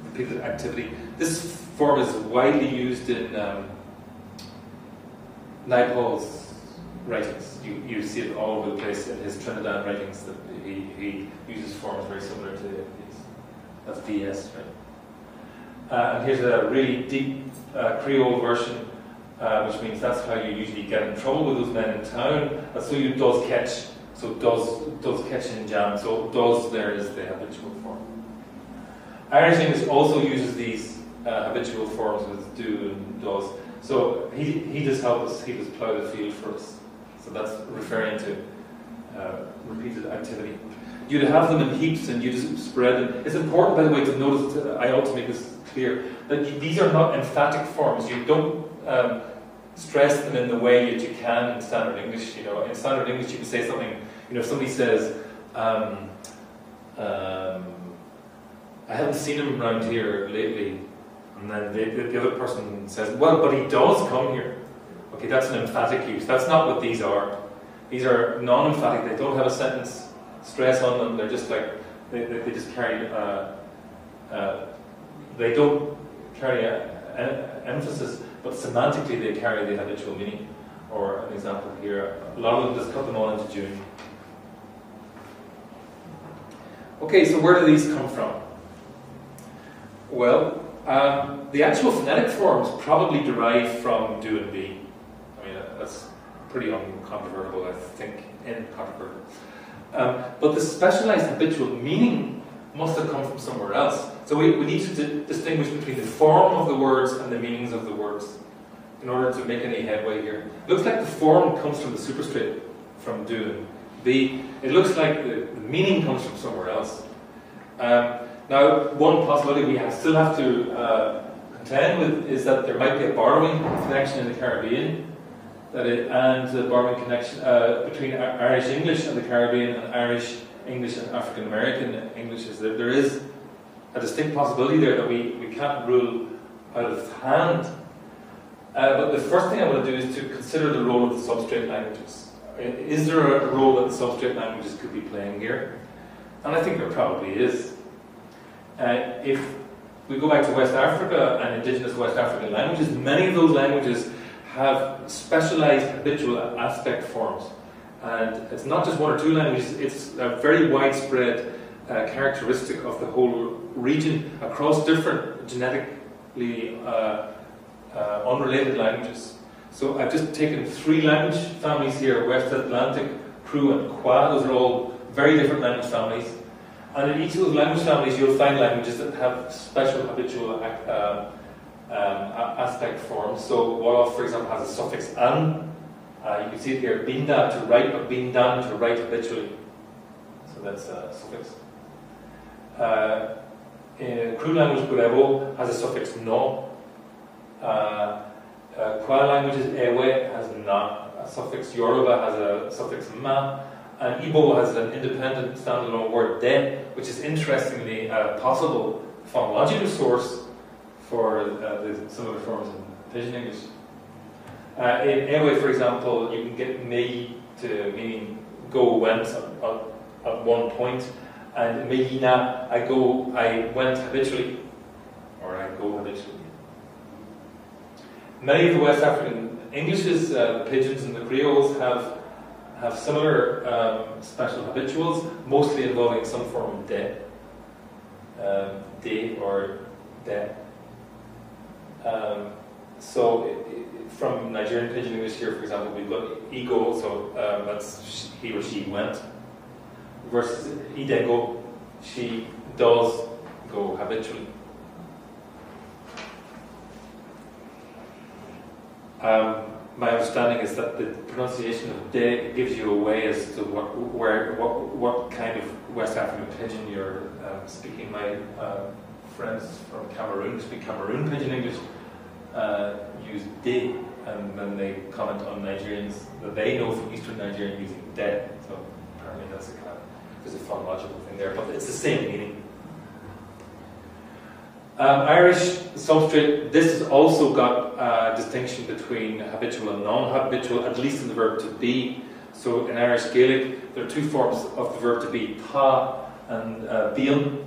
[SPEAKER 1] repeated activity. This form is widely used in Naipaul's writings. You see it all over the place in his Trinidad writings. That he uses forms very similar to these. That's DS, right? And here's a really deep Creole version, which means that's how you usually get in trouble with those men in town. So you does catch. So does catch in jam. So does there is the habitual form. Irish English also uses these habitual forms with do and does. So he does help us. He does plough the field for us. So that's referring to repeated activity. You'd have them in heaps and you just spread them. It's important, by the way, to notice, I ought to make this clear, that these are not emphatic forms. You don't stress them in the way that you can in standard English. You know, in standard English you can say something, you know, if somebody says, I haven't seen him around here lately, and then the other person says, well, but he does come here. Okay, that's an emphatic use. That's not what these are. These are non-emphatic. They don't have a sentence stress on them. They're just like, they just carry, they don't carry emphasis, but semantically they carry the habitual meaning. Or an example here, a lot of them just cut them all into June. Okay, so where do these come from? Well, the actual phonetic forms probably derive from do and be. I mean, that's pretty uncontrovertible, I think, incontrovertible. But the specialized habitual meaning must have come from somewhere else. So we need to distinguish between the form of the words and the meanings of the words in order to make any headway here. It looks like the form comes from the superstrate, from do and be. It looks like the meaning comes from somewhere else. Now, one possibility we still have to contend with is that there might be a borrowing connection in the Caribbean, and the borrowing connection between Irish English and the Caribbean and Irish English and African American Englishes. There is a distinct possibility there that we can't rule out of hand. But the first thing I want to do is to consider the role of the substrate languages. Is there a role that the substrate languages could be playing here? And I think there probably is. If we go back to West Africa and indigenous West African languages, many of those languages have specialized habitual aspect forms. And it's not just one or two languages, it's a very widespread characteristic of the whole region across different genetically unrelated languages. So I've just taken three language families here, West Atlantic, Kru and Kwa. Those are all very different language families. And in each of those language families you'll find languages that have special habitual aspect forms. So Wolof, for example, has a suffix an. You can see it here, binda to write, or bindan to write habitually. So that's a suffix. In Kru language, Gurebo has a suffix no. Kwa languages, Ewe has na, a suffix. Yoruba has a suffix ma. And Igbo has an independent standalone word de, which is interestingly a possible phonological source for some of the forms in Pidgin English. In Ewe, for example, you can get me to meaning go, went at one point, and meyina, I went habitually, or I go habitually. Many of the West African Englishes, the Pidgins and the Creoles, have similar special habituals, mostly involving some form of de, or de. From Nigerian Pidgin English here, for example, we've got ego, so that's he or she went, versus idego, she does go habitually. My understanding is that the pronunciation of de gives you a way as to what kind of West African Pidgin you're speaking. My friends from Cameroon speak Cameroon Pidgin English, use de, and then they comment on Nigerians that they know from Eastern Nigeria using de. So apparently there's a phonological thing there, but it's the same meaning. Irish substrate, this has also got a distinction between habitual and non-habitual, at least in the verb to be. So in Irish Gaelic, there are two forms of the verb to be, ta and bian,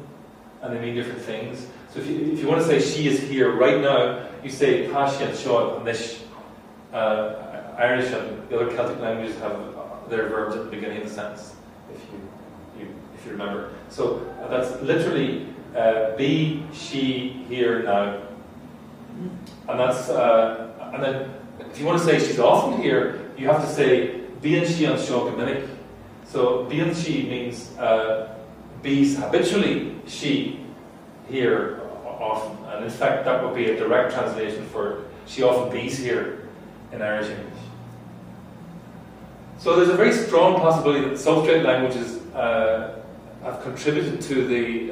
[SPEAKER 1] and they mean different things. So if you want to say she is here right now, you say ta, she, and shod, and this. Irish and the other Celtic languages have their verbs at the beginning of the sentence, if you remember. So that's literally be, she, here, now. And that's and then if you want to say she's often here, you have to say be and she and shog minnig. So be and she means be's habitually, she here often, and in fact that would be a direct translation for she often be's here in Irish English. So there's a very strong possibility that substrate languages have contributed to the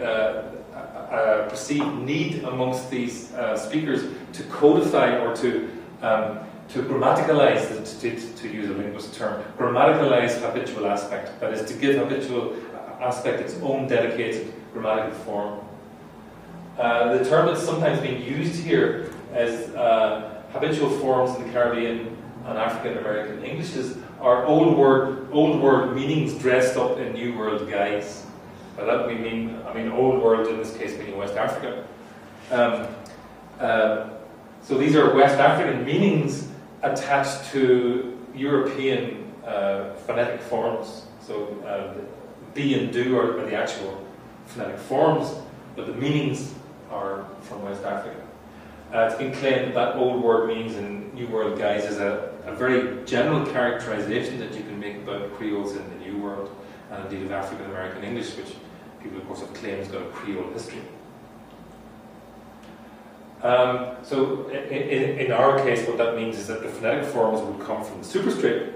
[SPEAKER 1] perceived need amongst these speakers to codify or to grammaticalize, to use a linguist term, grammaticalize habitual aspect. That is, to give habitual aspect its own dedicated grammatical form. The term that's sometimes being used here as habitual forms in the Caribbean and African American Englishes are old world meanings dressed up in New World guise. By that we mean, Old World in this case meaning West Africa. So these are West African meanings attached to European phonetic forms. So be and do are the actual phonetic forms, but the meanings are from West Africa. It's been claimed that Old World meanings in New World guise is a very general characterization that you can make about Creoles in the New World, and indeed of African American English, which people of course have claimed has got a Creole history. So in our case, what that means is that the phonetic forms would come from the superstrate,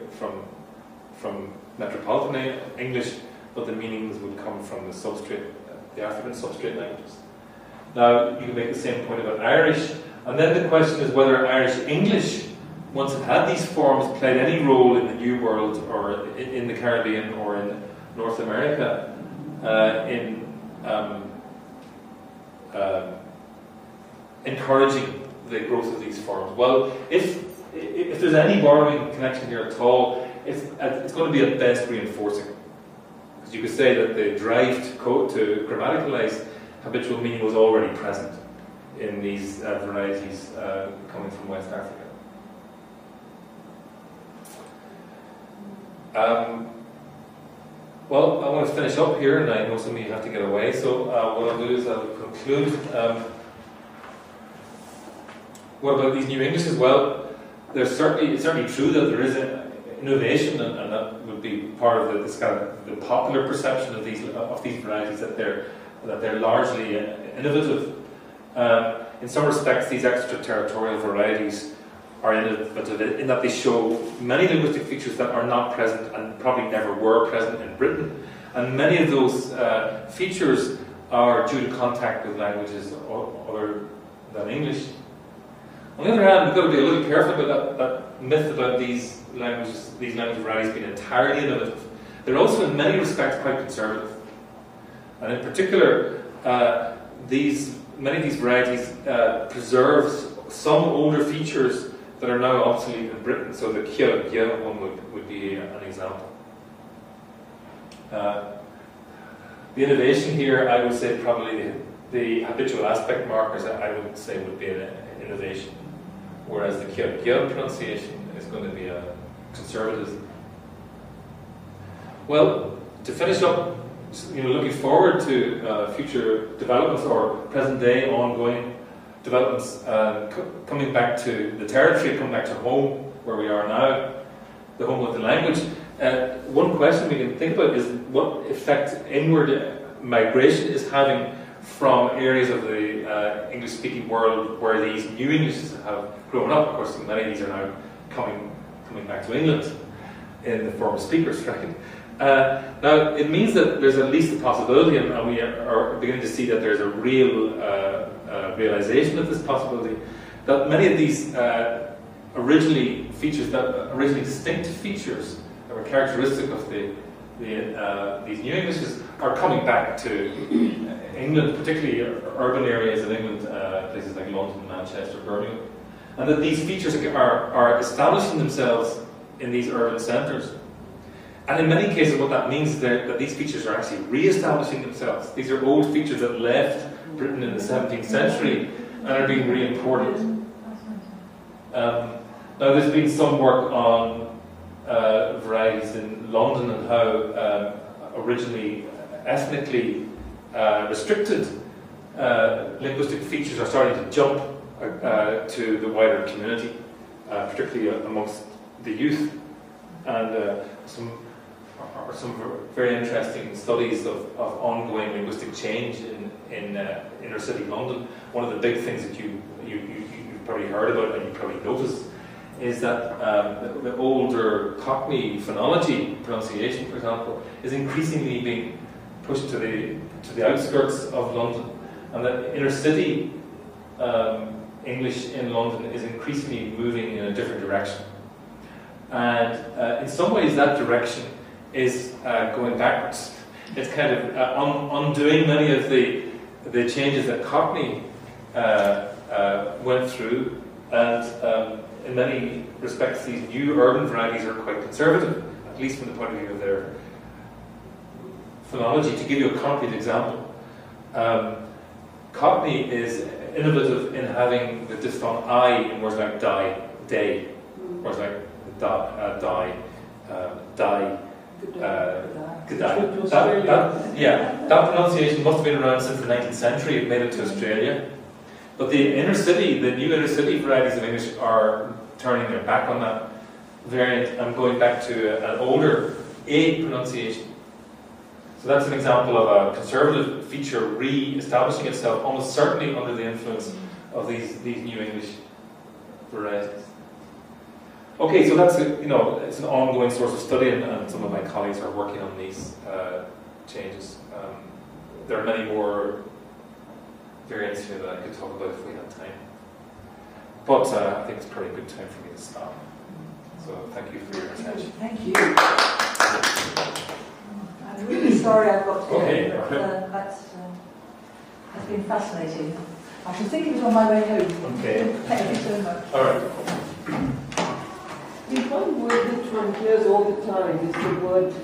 [SPEAKER 1] from Metropolitan English, but the meanings would come from the substrate, the African substrate languages. Now, you can make the same point about Irish, and then the question is whether Irish English, once it had these forms, played any role in the New World, or in the Caribbean, or in North America, in encouraging the growth of these forms. Well, if there's any borrowing connection here at all, it's going to be at best reinforcing. Because you could say that the drive to grammaticalize habitual meaning was already present in these varieties coming from West Africa. Well, I want to finish up here, and I know some of you have to get away, so what I'll do is I'll conclude. What about these new Englishes? Well, it's certainly true that there is an innovation, and that would be part of this kind of the popular perception of these varieties, that they're largely innovative. In some respects, these extraterritorial varieties are innovative in that they show many linguistic features that are not present and probably never were present in Britain. And many of those features are due to contact with languages other than English. On the other hand, we've got to be a little careful about that myth about these language varieties being entirely innovative. They're also in many respects quite conservative. And in particular, many of these varieties preserve some older features that are now obsolete in Britain. So the kya, gya one would be an example. The innovation here, I would say probably the habitual aspect markers, I would say would be an innovation, whereas the kya, gya pronunciation is going to be a conservatism. Well, to finish up, looking forward to future developments or present day ongoing developments, coming back to the territory, coming back to home, where we are now, the home of the language. One question we can think about is what effect inward migration is having from areas of the English-speaking world where these new Englishes have grown up. Of course, many of these are now coming back to England in the form of speakers, right? Now, it means that there's at least a possibility, and we are beginning to see that there's a real realization of this possibility, that many of these originally distinct features that were characteristic of these new Englishes are coming back to England, particularly urban areas of England, places like London, Manchester, Birmingham, and that these features are establishing themselves in these urban centres. And in many cases what that means is that these features are actually re-establishing themselves. These are old features that left Britain in the 17th century and are being re-imported. Now there's been some work on varieties in London and how originally ethnically restricted linguistic features are starting to jump to the wider community, particularly amongst the youth. And some very interesting studies of ongoing linguistic change in inner city London. One of the big things that you've probably heard about and you probably noticed is that the older Cockney phonology pronunciation, for example, is increasingly being pushed to the outskirts of London, and that inner city English in London is increasingly moving in a different direction. And in some ways that direction is going backwards. It's kind of undoing many of the changes that Cockney went through, and in many respects these new urban varieties are quite conservative, at least from the point of view of their phonology. To give you a concrete example, Cockney is innovative in having the diphthong I in words like die, day, words like die, g'day. That pronunciation must have been around since the 19th century. It made it to Australia. But the new inner city varieties of English are turning their back on that variant and going back to an older A pronunciation. So that's an example of a conservative feature re-establishing itself, almost certainly under the influence of these new English varieties. Okay, so that's it's an ongoing source of study, and some of my colleagues are working on these changes. There are many more variants here that I could talk about if we had time. But I think it's probably a good time for me to stop. So thank you for your attention.
[SPEAKER 5] Thank you. I'm really sorry I've got to go, but that's been fascinating. I should think it was on my way home.
[SPEAKER 1] Okay.
[SPEAKER 5] Thank you so much.
[SPEAKER 1] All right.
[SPEAKER 7] The one word that one hears all the time is the word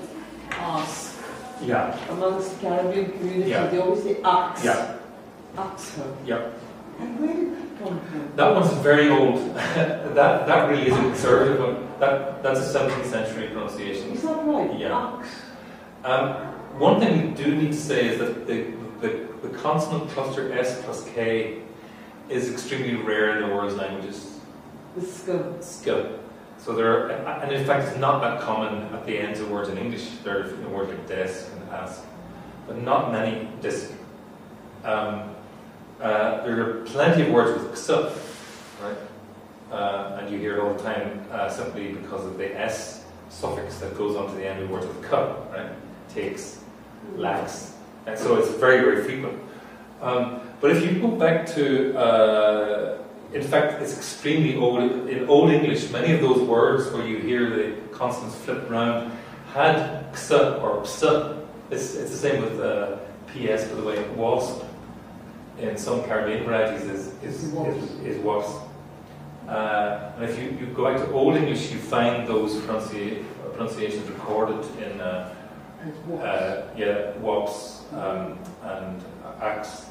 [SPEAKER 7] ask.
[SPEAKER 1] Yeah.
[SPEAKER 7] Amongst Caribbean communities,
[SPEAKER 1] Yeah.
[SPEAKER 7] they always say ask.
[SPEAKER 1] Yeah.
[SPEAKER 7] Ask her.
[SPEAKER 1] Yeah.
[SPEAKER 7] And where did that come from?
[SPEAKER 1] That one's very old. that really is a conservative one. That's a 17th century pronunciation.
[SPEAKER 7] Is that right?
[SPEAKER 1] Yeah.
[SPEAKER 7] Ask.
[SPEAKER 1] One thing we do need to say is that the consonant cluster S plus K is extremely rare in the world's languages.
[SPEAKER 7] The skill.
[SPEAKER 1] Skill. So and in fact, it's not that common at the ends of words in English. There are words like desk and ask, but not many disc. There are plenty of words with ksa, right? And you hear it all the time simply because of the S suffix that goes onto the end of words with ka, right? Takes, lacks, and so it's very, very frequent. But if you go back to in fact, it's extremely old. In Old English, many of those words where you hear the consonants flip around had ksa or psa. It's the same with PS, by the way. Wasp in some Caribbean varieties is wasp. And if you go back to Old English, you find those pronunciations recorded in wops and acts.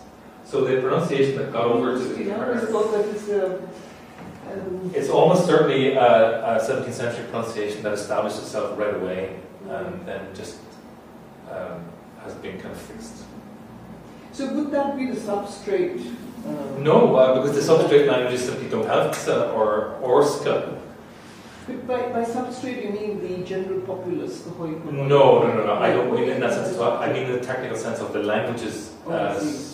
[SPEAKER 1] So the pronunciation that got over to the it's almost certainly a 17th century pronunciation that established itself right away and then just has been kind of fixed.
[SPEAKER 7] So would that be the substrate?
[SPEAKER 1] No, because the substrate languages simply don't have ksa or ska.
[SPEAKER 7] But by substrate you mean the general populace, the Hoi?
[SPEAKER 1] No. I don't mean in that sense at all. I mean in the technical sense of the languages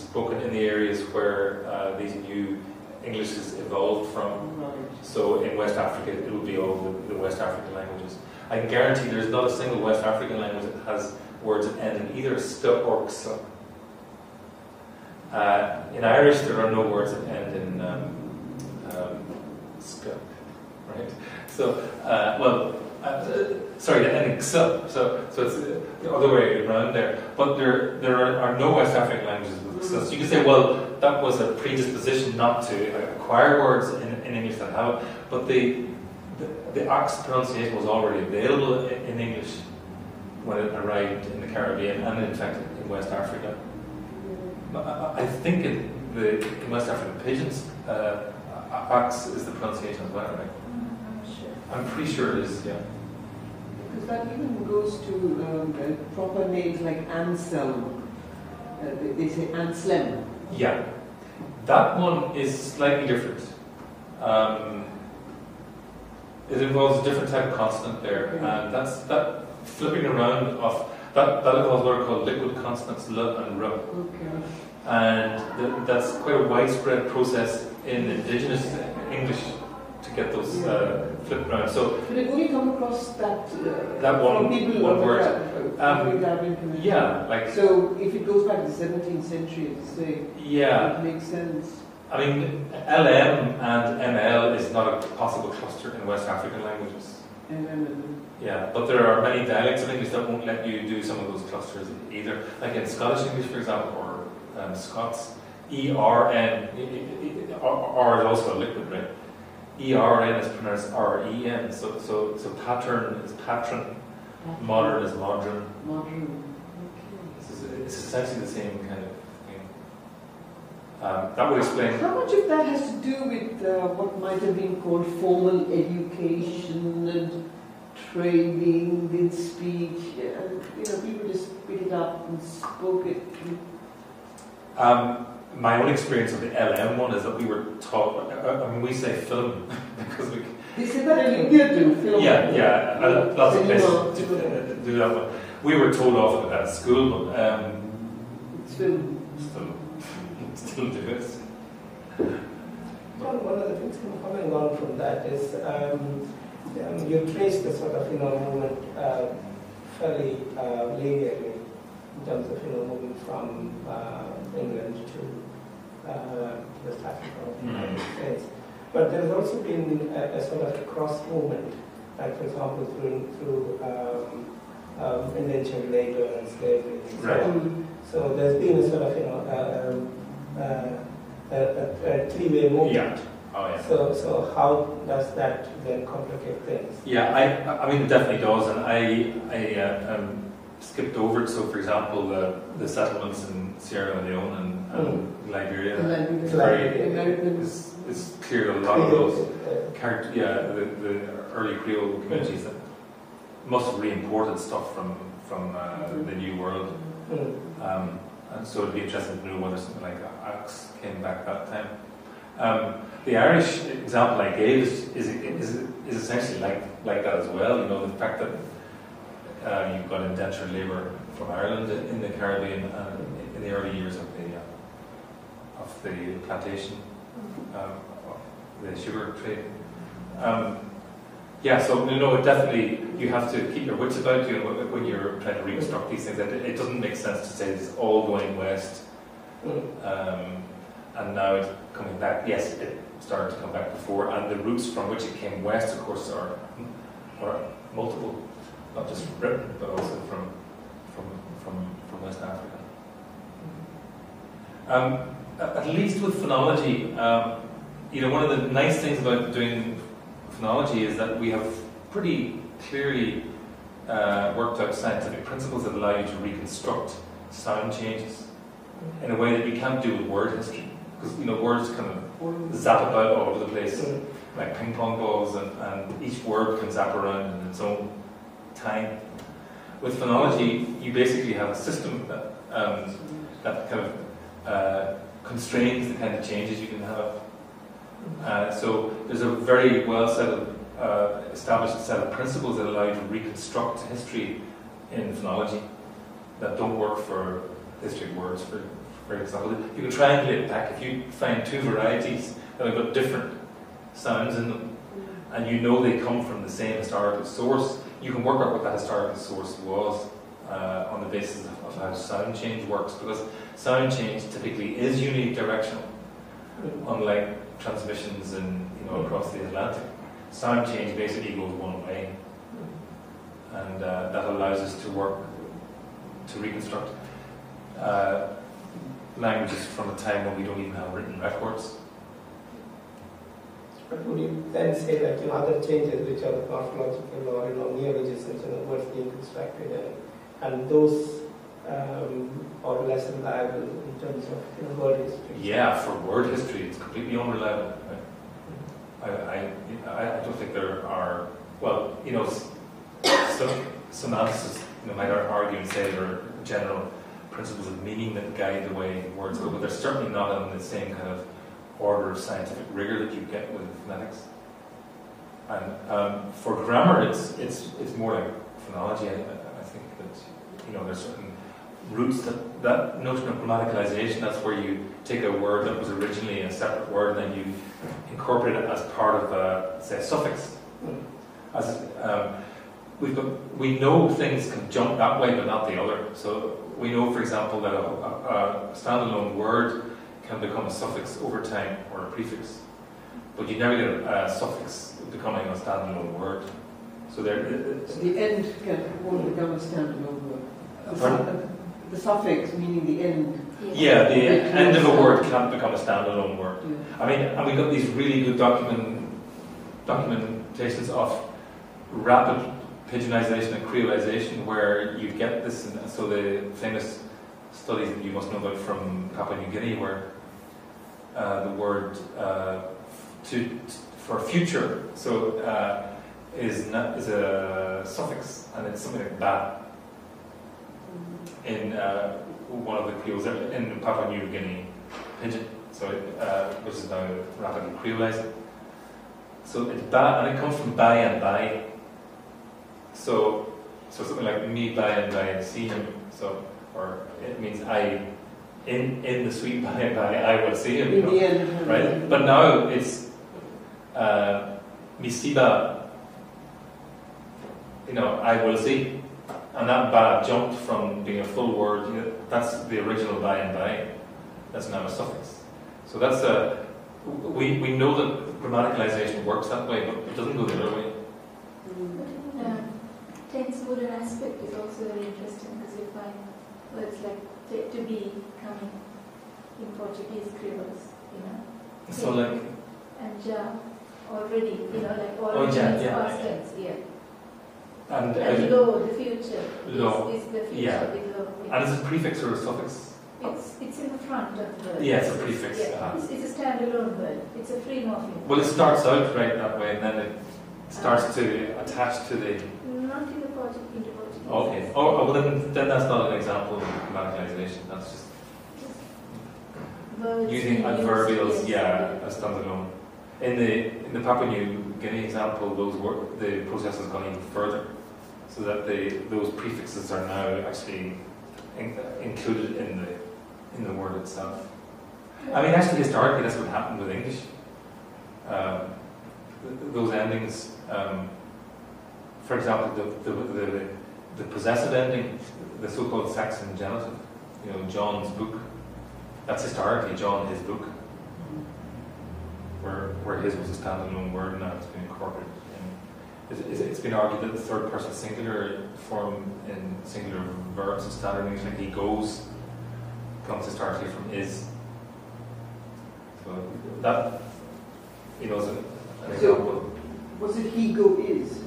[SPEAKER 1] spoken in the areas where these new Englishes evolved from.
[SPEAKER 7] Right.
[SPEAKER 1] So in West Africa, it will be all the West African languages. I can guarantee there's not a single West African language that has words that end in either sta or ksa. In Irish, there are no words that end in ska, right? So, sorry, that end in ksa. So it's the other way around there. But there are no West African languages with ksa. So you can say, well, that was a predisposition not to acquire words in English that have it. But the ox pronunciation was already available in English when it arrived in the Caribbean and in fact in West Africa. I think in West African pidgins, ox is the pronunciation as well, right? I'm pretty sure it is, yeah.
[SPEAKER 7] Because that even goes to proper names like Anselm. They say Anslem.
[SPEAKER 1] Yeah, that one is slightly different. It involves a different type of consonant there, and that flipping around of that involves what are called liquid consonants L and R.
[SPEAKER 7] Okay.
[SPEAKER 1] And that's quite a widespread process in indigenous English to get those flipped around. So,
[SPEAKER 7] but I've only come across that
[SPEAKER 1] one
[SPEAKER 7] from people
[SPEAKER 1] one
[SPEAKER 7] of
[SPEAKER 1] word. Yeah, like
[SPEAKER 7] so. If it goes back to the 17th century, as you say,
[SPEAKER 1] yeah,
[SPEAKER 7] it makes sense.
[SPEAKER 1] I mean, LM and ML is not a possible cluster in West African languages. Yeah, but there are many dialects of English that won't let you do some of those clusters either. Like in Scottish English, for example, or Scots, ERN, R is also a liquid, right? ERN is pronounced REN, so pattern is patron, modern is modern.
[SPEAKER 7] Modern. Okay.
[SPEAKER 1] It's essentially the same kind of thing. That would explain.
[SPEAKER 7] How much of that has to do with what might have been called formal education and training in speech? People just picked it up and spoke it.
[SPEAKER 1] My own experience of the LM one is that we were taught. we say film because we.
[SPEAKER 7] They say that in India too. Film.
[SPEAKER 1] Yeah. Lots of places do that one. We were told off at school, but
[SPEAKER 7] it's film.
[SPEAKER 1] Still do it.
[SPEAKER 2] One of the things coming on from that is you trace the sort of movement fairly linearly in terms of moving from England to West Africa or the United States. But there has also been a sort of cross movement, like for example through indentured labor and slavery.
[SPEAKER 1] Right.
[SPEAKER 2] So there's been a sort of a three-way movement.
[SPEAKER 1] Yeah. Oh, yeah.
[SPEAKER 2] So how does that then complicate things?
[SPEAKER 1] Yeah, I mean it definitely does, and I skipped over it. So, for example, the settlements in Sierra Leone and Liberia, it's clear that a lot of those, the early Creole communities that must have re-imported stuff from the New World. And so it'd be interesting to know whether something like Axe came back that time. The Irish example I gave is essentially like that as well. The fact that you've got indentured labour from Ireland in the Caribbean in the early years of the plantation, of the sugar trade. So definitely you have to keep your wits about you when you're trying to reconstruct these things. It doesn't make sense to say it's all going west, and now it's coming back. Yes, it started to come back before, and the routes from which it came west, of course, are multiple, not just from Britain, but also from West Africa. At least with phonology, one of the nice things about doing phonology is that we have pretty clearly worked out scientific principles that allow you to reconstruct sound changes in a way that you can't do with word history. Because words kind of zap about all over the place, like ping pong balls, and each word can zap around in its own time. With phonology, you basically have a system that kind of constrains the kind of changes you can have. So there's a very well established set of principles that allow you to reconstruct history in phonology that don't work for history of words. For example, you can triangulate back if you find two varieties that have got different sounds in them, and they come from the same historical source. You can work out what that historical source was on the basis of how sound change works, because sound change typically is unidirectional, unlike transmissions across the Atlantic. Sound change basically goes one way, and that allows us to reconstruct languages from a time when we don't even have written records.
[SPEAKER 2] But would you then say that other changes which are morphological or neologisms, words being constructed, and those are less reliable in terms of word history?
[SPEAKER 1] Yeah, for word history, it's completely unreliable. I don't think there are. Well, semanticists might argue and say there are general principles of meaning that guide the way words go, but they're certainly not on the same kind of order of scientific rigor that you get with phonetics. And for grammar, it's more like phonology. I think that there's certain roots that notion of grammaticalization. That's where you take a word that was originally a separate word and then you incorporate it as part of say a suffix. We know things can jump that way, but not the other. So we know, for example, that a standalone word can become a suffix over time or a prefix, but you never get a suffix becoming a standalone word. So
[SPEAKER 7] the end won't become a standalone word. The suffix meaning the end.
[SPEAKER 1] Yeah, the end of a word can't become a standalone word. Yeah. I mean, and we've got these really good documentations of rapid pigeonization and creolization where you get this, and so the famous studies that you must know about from Papua New Guinea, where the word for future is a suffix, and it's something like ba in one of the creoles in Papua New Guinea pidgin, which is now rapidly creolizing. So it's ba, and it comes from bai and bai. So something like me by and see him. Or it means I in the sweet by and by I will see him.
[SPEAKER 7] In the end,
[SPEAKER 1] right? But now it's misiba. I will see, and that ba jumped from being a full word. That's the original by and by. That's now a suffix. So that's we know that grammaticalization works that way, but it doesn't go the other way.
[SPEAKER 3] Tense modal aspect is also very interesting because you find words like to be coming in Portuguese creoles,
[SPEAKER 1] So like
[SPEAKER 3] and ja already,
[SPEAKER 1] already
[SPEAKER 3] past tense,
[SPEAKER 1] And
[SPEAKER 3] lo, the future
[SPEAKER 1] lo,
[SPEAKER 3] is the future with lo.
[SPEAKER 1] And is it a prefix or a suffix?
[SPEAKER 3] It's in the front of the word.
[SPEAKER 1] Yeah, it's a prefix.
[SPEAKER 3] Yeah. It's a standalone word. It's a free morpheme.
[SPEAKER 1] Well, it starts out right that way, and then it starts to attach to the.
[SPEAKER 3] Not in the Portuguese.
[SPEAKER 1] Okay. Well then that's not an example of grammaticalization. That's just
[SPEAKER 3] words
[SPEAKER 1] using adverbials, as standalone. In the Papua New Guinea example, the process has gone even further, so that those prefixes are now actually included in the word itself. I mean, actually, historically, that's what happened with English. Those endings, for example, the possessive ending, the so-called Saxon genitive, John's book. That's historically John, his book, where his was a standalone word, and now it's been incorporated. It's been argued that the third person singular form in singular verbs in standard English, like he goes, comes historically from is. So as an example.
[SPEAKER 7] Was it he go is?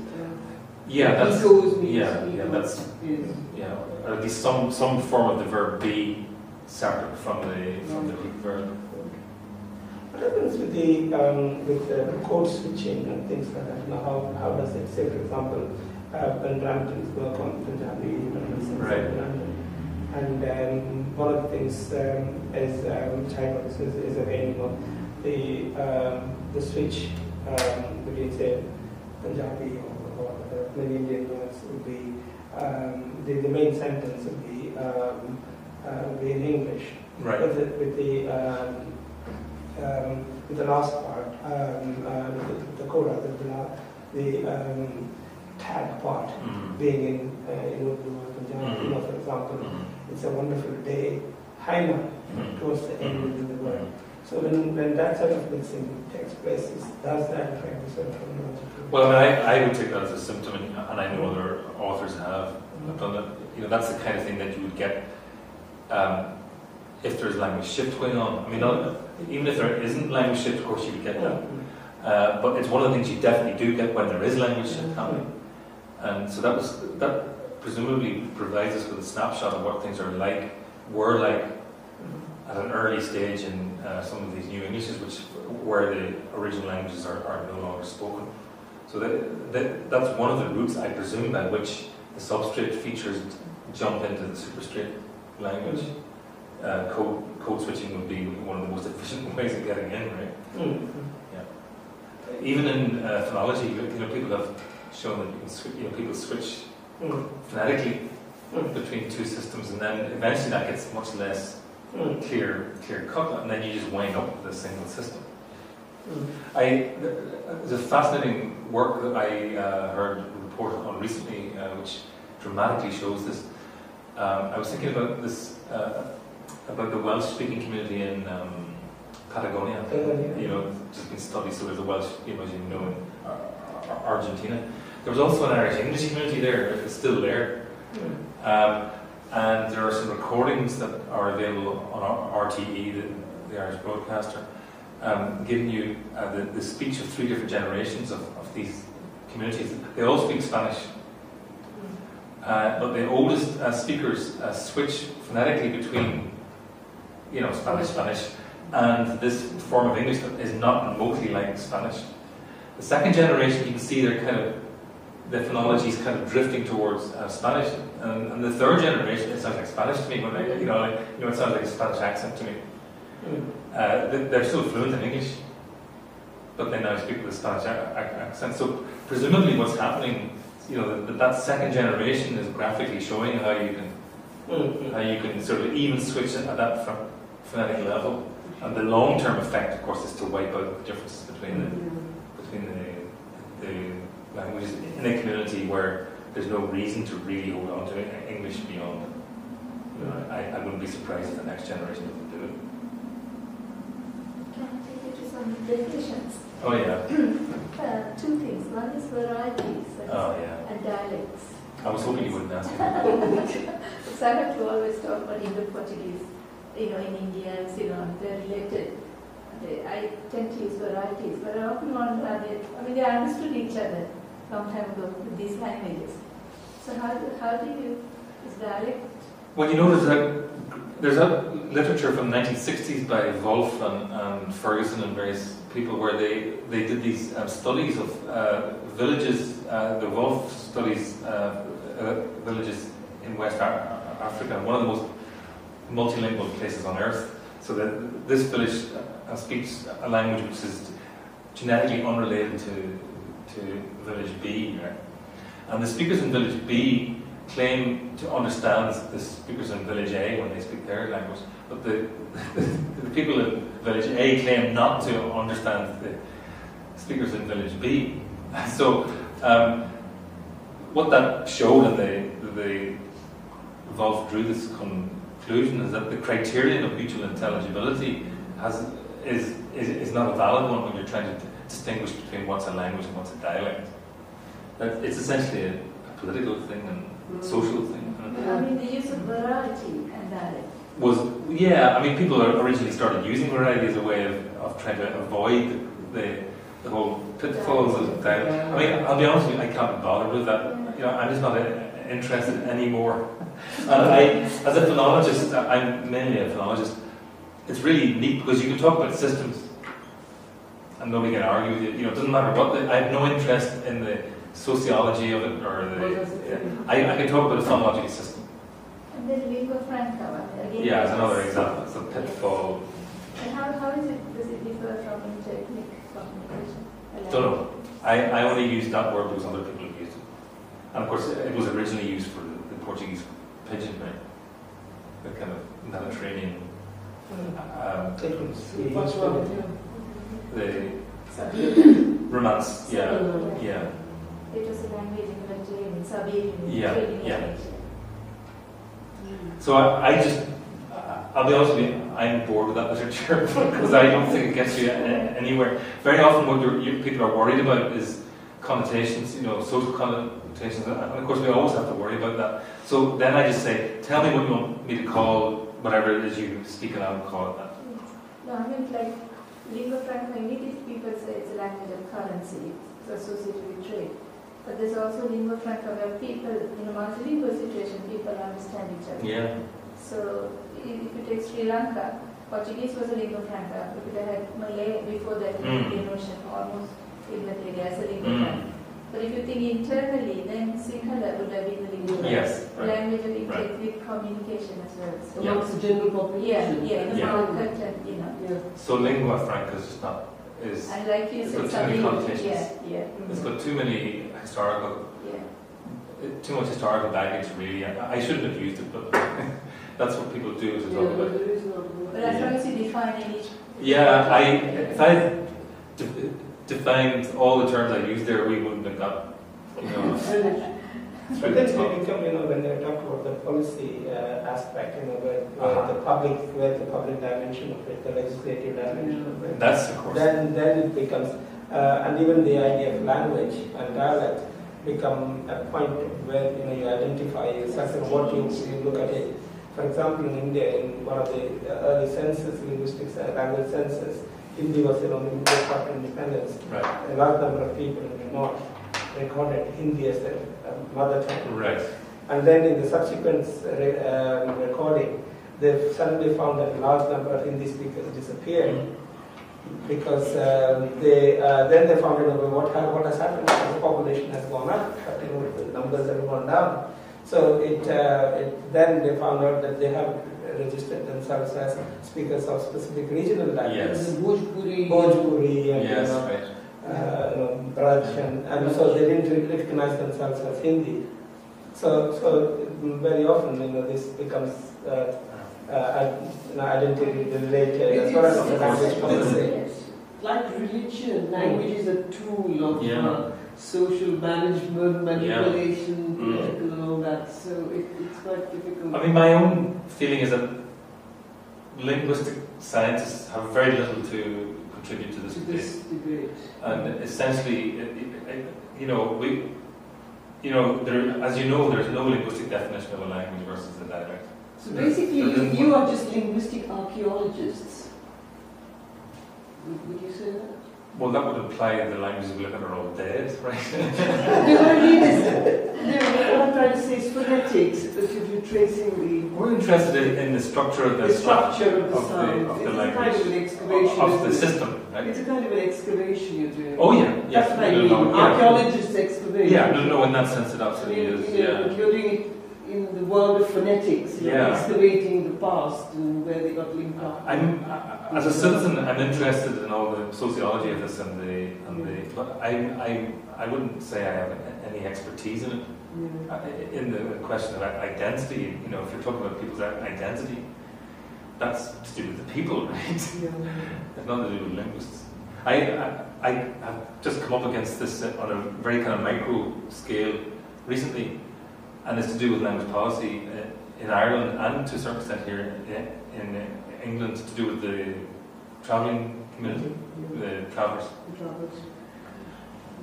[SPEAKER 1] Yeah, that's
[SPEAKER 7] he goes means
[SPEAKER 1] yeah,
[SPEAKER 7] he
[SPEAKER 1] yeah,
[SPEAKER 7] goes
[SPEAKER 1] that's
[SPEAKER 7] is.
[SPEAKER 1] yeah, or at least some form of the verb be separate from the Greek verb.
[SPEAKER 2] What happens with the code switching and things like that? How does it, say, for example, when Bramptons work on Punjabi,
[SPEAKER 1] Right.
[SPEAKER 2] and one of the things is which I notice is again the switch between, say, Punjabi or many Indian words would be the main sentence would be in English.
[SPEAKER 1] Right.
[SPEAKER 2] With the last part, the coda, the tag part being in Urdu or Punjabi, for example, it's a wonderful day, Haina, towards the end of the word. So when that sort of mixing takes place, does that affect the sort of phonological?
[SPEAKER 1] Well, I would take that as a symptom, and I know other authors have done that. That's the kind of thing that you would get if there's language shift going on. I mean, even if there isn't language shift, of course you would get that. But it's one of the things you definitely do get when there is language shift happening. And so that presumably provides us with a snapshot of what things were like at an early stage in some of these new Englishes, where the original languages are no longer spoken. So that's one of the routes, I presume, by which the substrate features jump into the superstrate language. Code switching would be one of the most efficient ways of getting in, right? Yeah. Even in phonology, people have shown that people switch phonetically between two systems, and then eventually that gets much less clear cut, and then you just wind up with a single system. There's a fascinating work that I heard reported on recently, which dramatically shows this. I was thinking about this. About the Welsh-speaking community in Patagonia. Just been studied. So there's a Welsh, as you know, in Argentina. There was also an Irish-English community there. It's still there. And there are some recordings that are available on RTE, the Irish broadcaster, giving you the speech of 3 different generations of these communities. They all speak Spanish. But the oldest speakers switch phonetically between Spanish, and this form of English that is not remotely like Spanish. The second generation, you can see the phonology is kind of drifting towards Spanish, and the third generation, it sounds like Spanish to me. When it sounds like a Spanish accent to me. They're still fluent in English, but they now speak with a Spanish accent. So presumably, what's happening, that second generation is graphically showing how you can sort of even switch at that phonetic level, and the long-term effect, of course, is to wipe out the differences between the languages in a community where there's no reason to really hold on to English beyond. I wouldn't be surprised if the next generation doesn't do it.
[SPEAKER 3] Can I take you to some definitions?
[SPEAKER 1] Oh yeah.
[SPEAKER 3] 2 things. One is varieties and dialects.
[SPEAKER 1] I was hoping you wouldn't ask me.
[SPEAKER 3] So I have to always talk about Indo-Portuguese. In India and Ceylon, they're related. I tend to use varieties, but I often wonder, they understood each other long time ago with these languages. So how do you, is dialect?
[SPEAKER 1] Well, there's a literature from the 1960s by Wolf and Ferguson and various people where they did these studies of villages. The Wolf studies villages in West Africa, one of the most multilingual places on earth. So that this village speaks a language which is genetically unrelated to village B, right? And the speakers in village B claim to understand the speakers in village A when they speak their language, but the people in village A claim not to understand the speakers in village B. So what that showed, and the Wolf drew this conclusion, is that the criterion of mutual intelligibility is not a valid one when you're trying to distinguish between what's a language and what's a dialect. That it's essentially a political thing and social thing.
[SPEAKER 3] The use of variety and dialect.
[SPEAKER 1] People originally started using variety as a way of trying to avoid the the whole pitfalls of that. I mean, I'll be honest with you, I can't be bothered with that. You know, I'm just not interested anymore. And as a philologist, I'm mainly a philologist. It's really neat because you can talk about systems, and nobody can argue with you. You know, it doesn't matter what. I have no interest in the sociology of it, or I can talk about a phonological system.
[SPEAKER 3] And then lingua franca, again.
[SPEAKER 1] Yeah, it's another example. It's a pitfall.
[SPEAKER 3] And how does it differ from interethnic communication?
[SPEAKER 1] Don't know. I only used that word because other people have used it. And of course, it was originally used for the Portuguese pidgin, right? The kind of Mediterranean.
[SPEAKER 7] What's wrong with you?
[SPEAKER 1] The romance, yeah.
[SPEAKER 3] It was a language in the Mediterranean, Sub-Asian,
[SPEAKER 1] Yeah. So I'll be honest with you, I'm bored with that literature because I don't think it gets you anywhere. Very often what people are worried about is connotations, you know, social connotations, and of course we always have to worry about that. So then I just say, tell me what you want me to call whatever it is you speak and I'll call it that.
[SPEAKER 3] No, I mean like lingua franca, in English people say it's a language of currency, it's associated with trade. But there's also lingua franca where people, in a multilingual situation, people understand each other.
[SPEAKER 1] Yeah.
[SPEAKER 3] So if you take Sri Lanka, Portuguese was a lingua franca. We could have had Malay before that Indian Ocean, almost immediately as a lingua franca. But if you think internally, then Sinhala would have been the lingua franca.
[SPEAKER 1] Yes, right.
[SPEAKER 3] Language of interethnic communication as well. So
[SPEAKER 7] Amongst the general population.
[SPEAKER 3] in the market and, you know.
[SPEAKER 7] Yeah.
[SPEAKER 1] So lingua franca is just not,
[SPEAKER 3] And like you
[SPEAKER 1] it's
[SPEAKER 3] said,
[SPEAKER 1] got too many connotations.
[SPEAKER 3] Yeah.
[SPEAKER 1] It's got too many historical, too much historical baggage really. I shouldn't have used it, but that's what people do to talk about it.
[SPEAKER 3] But as long as you define each.
[SPEAKER 1] Yeah, if I defined all the terms I used there, we wouldn't have got, you know.
[SPEAKER 2] But then we become, you know, when they talk about the policy aspect, you know, where the public dimension of it, the legislative dimension of it.
[SPEAKER 1] That's of course.
[SPEAKER 2] Then it becomes, and even the idea of language and dialect become a point where, you know, you identify yourself and what you look at it. For example, in India, in one of the early census, linguistic language census, Hindi was, you know, before after independence.
[SPEAKER 1] Right.
[SPEAKER 2] A large number of people in the north recorded Hindi as their mother tongue.
[SPEAKER 1] Right.
[SPEAKER 2] And then in the subsequent recording, they suddenly found that a large number of Hindi speakers disappeared because then they found out what has happened. The population has gone up, but, you know, the numbers have gone down. So then they found out that they have registered themselves as speakers of specific regional languages.
[SPEAKER 1] Yes.
[SPEAKER 2] Bhojpuri and
[SPEAKER 1] yes,
[SPEAKER 2] Braj, and so they didn't recognize themselves as Hindi. So very often, you know, this becomes identity related as far as the language policy.
[SPEAKER 7] Like religion, language is a tool of social management, manipulation, political and all that. So it's quite difficult.
[SPEAKER 1] I mean, my own feeling is that linguistic scientists have very little to contribute to this debate. And essentially, as you know, there's no linguistic definition of a language versus a dialect.
[SPEAKER 7] So basically, you are just linguistic archaeologists. Would you say that?
[SPEAKER 1] Well, that would imply the languages we look at are all dead, right?
[SPEAKER 7] What I mean is, what I'm trying to say is phonetics, but if you're tracing the...
[SPEAKER 1] We're interested in the structure of the
[SPEAKER 7] structure of the sound.
[SPEAKER 1] Of the
[SPEAKER 7] it's
[SPEAKER 1] language.
[SPEAKER 7] A kind of an excavation.
[SPEAKER 1] Of the system, right?
[SPEAKER 7] It's a kind of an excavation you're doing.
[SPEAKER 1] Oh, yeah. Yes.
[SPEAKER 7] That's what I mean. Archaeologist excavation.
[SPEAKER 1] Yeah, no, in that sense it absolutely is.
[SPEAKER 7] But you're doing it in the world of phonetics, you're excavating the past and where they got linked up.
[SPEAKER 1] As a citizen, I'm interested in all the sociology of this but I wouldn't say I have any expertise in it. In the question of identity, you know, if you're talking about people's identity, that's to do with the people, right? It's nothing to do with linguists. I have just come up against this on a very kind of micro scale recently, and it's to do with language policy in Ireland and to a certain extent here in England, to do with the travelling community, the travellers,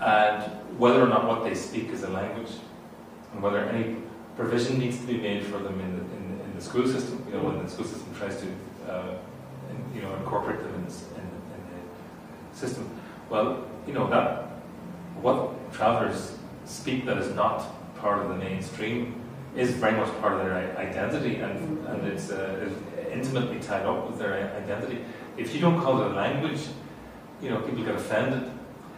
[SPEAKER 1] and whether or not what they speak is a language, and whether any provision needs to be made for them in the school system. You know, when the school system tries to incorporate them in the system. Well, you know, that what travellers speak that is not part of the mainstream is very much part of their identity, and it's intimately tied up with their identity. If you don't call it a language, you know, people get offended.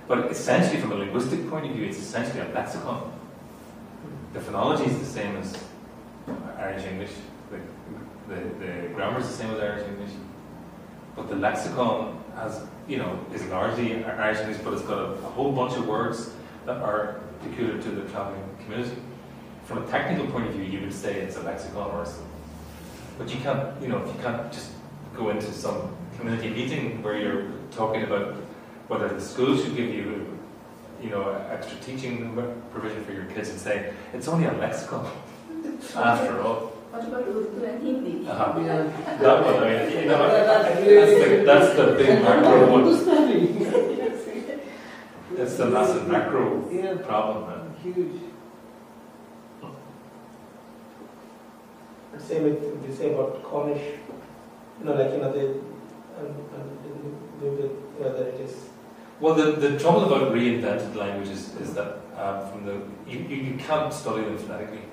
[SPEAKER 1] But essentially, from a linguistic point of view, it's essentially a lexicon. The phonology is the same as Irish English. The grammar is the same as Irish English. But the lexicon has, you know, is largely Irish English, but it's got a whole bunch of words that are peculiar to the travelling community. From a technical point of view, you would say it's a lexicon or something. But you can't, you know, you can't just go into some community meeting where you're talking about whether the school should give you, you know, extra teaching provision for your kids and say, it's only a lexicon, after all.
[SPEAKER 3] What about Urdu and Hindi?
[SPEAKER 1] That one, I mean, you know, that's the big macro one. It's the massive macro problem, man.
[SPEAKER 7] Huge.
[SPEAKER 2] Same with you say about Cornish, you know, like, you know, whether it is.
[SPEAKER 1] Well, the trouble about reinvented languages is that you can't study them phonetically.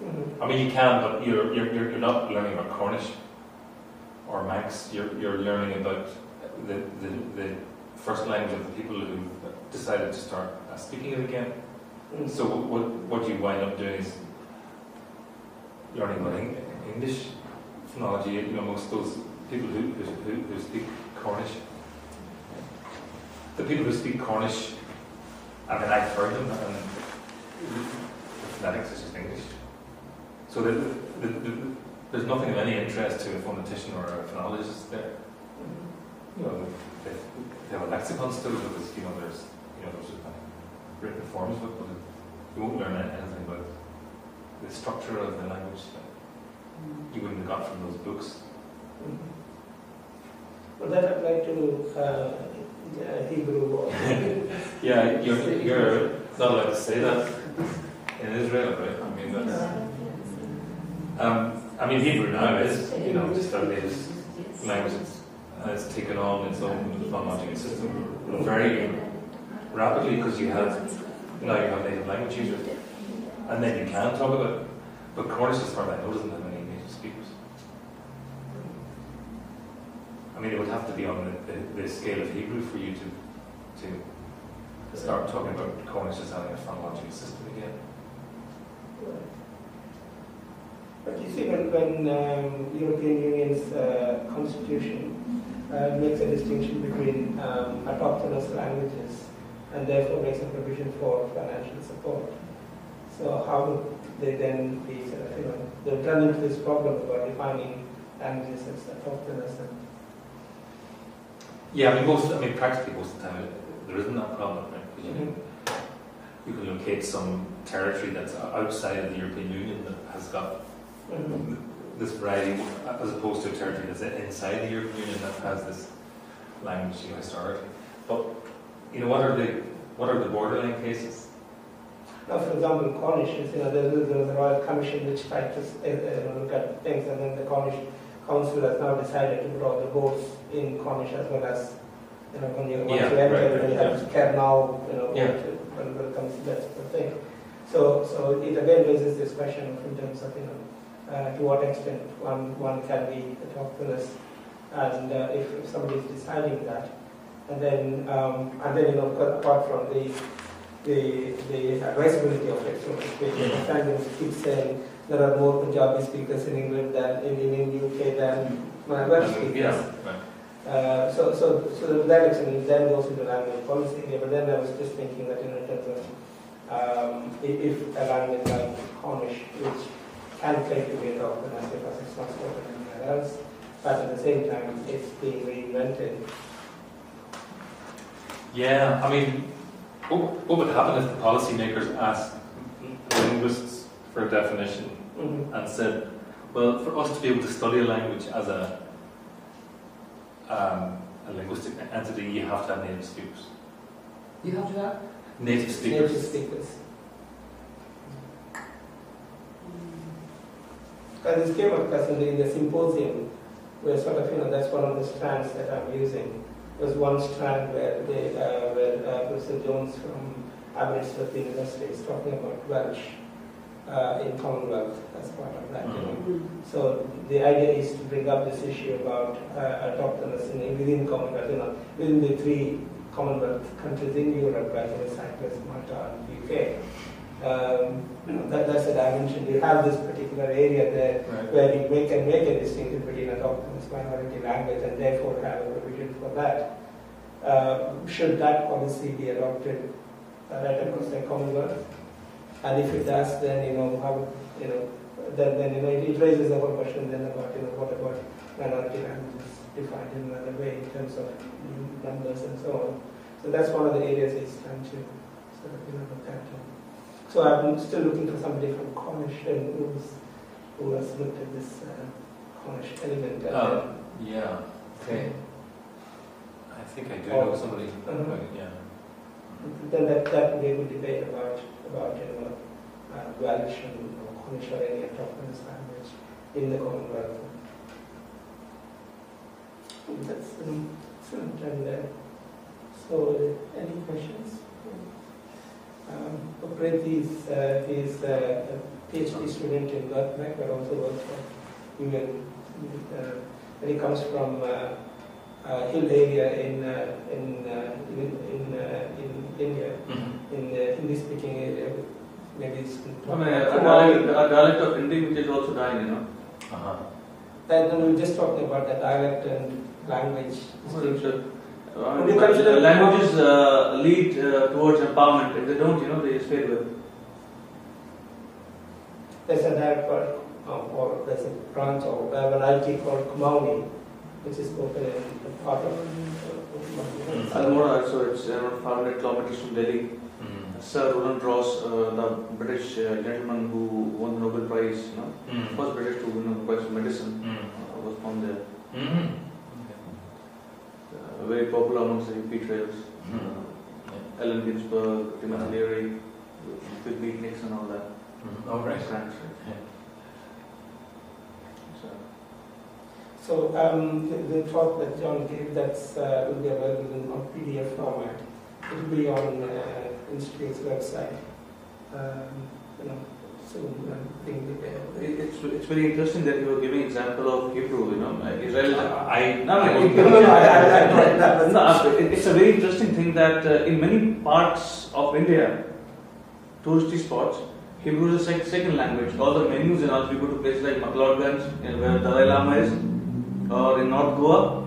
[SPEAKER 2] Mm-hmm.
[SPEAKER 1] I mean, you can, but you're not learning about Cornish or Manx. You're learning about the first language of the people who decided to start speaking it again. Mm-hmm. So what you wind up doing is learning about English phonology. You know, most of those people who speak Cornish. The people who speak Cornish, I mean, I've heard them, and the phonetics is just English. So there's nothing of any interest to a phonetician or a phonologist there. You know, they have a lexicon still, because you know there's written forms of it, but you won't learn anything about the structure of the language that you wouldn't have got from those books.
[SPEAKER 2] Would that apply to Hebrew? Or
[SPEAKER 1] Yeah, you're not allowed to say that in Israel, right? I mean, that's, Hebrew now is, you know, just our latest language. It's taken on its own phonological system very rapidly, because now you have native language users, and then you can talk about it. But Cornish, as far as I know, doesn't have any native speakers. I mean, it would have to be on the scale of Hebrew for you to start talking about Cornish as having a phonological system again.
[SPEAKER 2] But you see, when European Union's constitution makes a distinction between autochthonous languages and therefore makes a provision for financial support. So how would they then be, they've run into this problem about defining languages as autochthonous?
[SPEAKER 1] Yeah, practically most of the time there isn't that problem, right? Because you can locate some territory that's outside of the European Union that has got this variety, as opposed to a territory that's inside the European Union that has this language, historically. But what are the borderline cases?
[SPEAKER 2] Now, for example, Cornish is, there was a Royal Commission which tried to look at things, and then the Cornish Council has now decided to put all the votes in Cornish as well as, when you enter, you have to care now, when it comes to that sort of thing. So it again raises this question in terms of, to what extent one can be autochthonous, and if somebody is deciding that, and then apart from the advisability of it, so to speak, understanding keep saying there are more Punjabi speakers in England than in UK than Welsh speakers. So to that extent, then goes into language policy here. But then I was just thinking that in terms of if a language like Cornish, which can claim to be autochthonous because it's not spoken anywhere else, but at the same time it's being reinvented.
[SPEAKER 1] Yeah, what would happen if the policymakers asked linguists for a definition and said, well, for us to be able to study a language as a linguistic entity, you have to have native speakers.
[SPEAKER 7] You have to have?
[SPEAKER 1] Native speakers.
[SPEAKER 2] Native speakers. Because this came across in the symposium, where sort of, that's one of the strands that I'm using. there was one strand where Professor Jones from Aberystwyth University is talking about Welsh in Commonwealth as part of that. So the idea is to bring up this issue about autochthonous within Commonwealth, within the 3 Commonwealth countries in Europe, right, Cyprus, Malta, and UK. That's a dimension. You have this particular area there where you can make a distinction between autochthonous minority language and therefore have a provision for that. Should that policy be adopted right across the Commonwealth? And if it does, then how it raises the whole question then about what about minority languages defined in another way in terms of numbers and so on. So that's one of the areas he's trying to sort of look at. So I'm still looking for somebody from Cornish who has looked at this Cornish element.
[SPEAKER 1] Yeah. Okay. I think I do know somebody. Yeah.
[SPEAKER 2] Then that would be a good debate about Welsh and Cornish or any autochthonous language in the Commonwealth. That's excellent. And so, any questions? Preeti is a PhD student in Birkbeck, but also works for UN. And he comes from hill area in India, in the Hindi-speaking area. Maybe it's
[SPEAKER 8] a dialect of Hindi which is also dying,
[SPEAKER 2] And we were just talking about the dialect and language distinction.
[SPEAKER 8] Languages lead towards empowerment. If they don't, they stay with.
[SPEAKER 2] There's a dialect or there's a branch or a variety called Kumaoni, which is spoken in part of
[SPEAKER 8] Almora, so it's around 500 kilometers from Delhi. Sir Roland Ross, the British gentleman who won the Nobel Prize, first British to win the Nobel Prize for medicine, was from there. Very popular amongst the UP trails. Allen Ginsberg, Timothy Leary, Phil Beatniks and all that.
[SPEAKER 1] Oh, right.
[SPEAKER 2] So the talk that John gave will be available on PDF format. It will be on Institute's website.
[SPEAKER 8] It's very interesting that you were giving example of Hebrew. Israel. It's a very interesting thing that in many parts of India, touristy spots, Hebrew is a second language. All the menus and all, you go to places like McLeodganj, where Dalai Lama is, or in North Goa,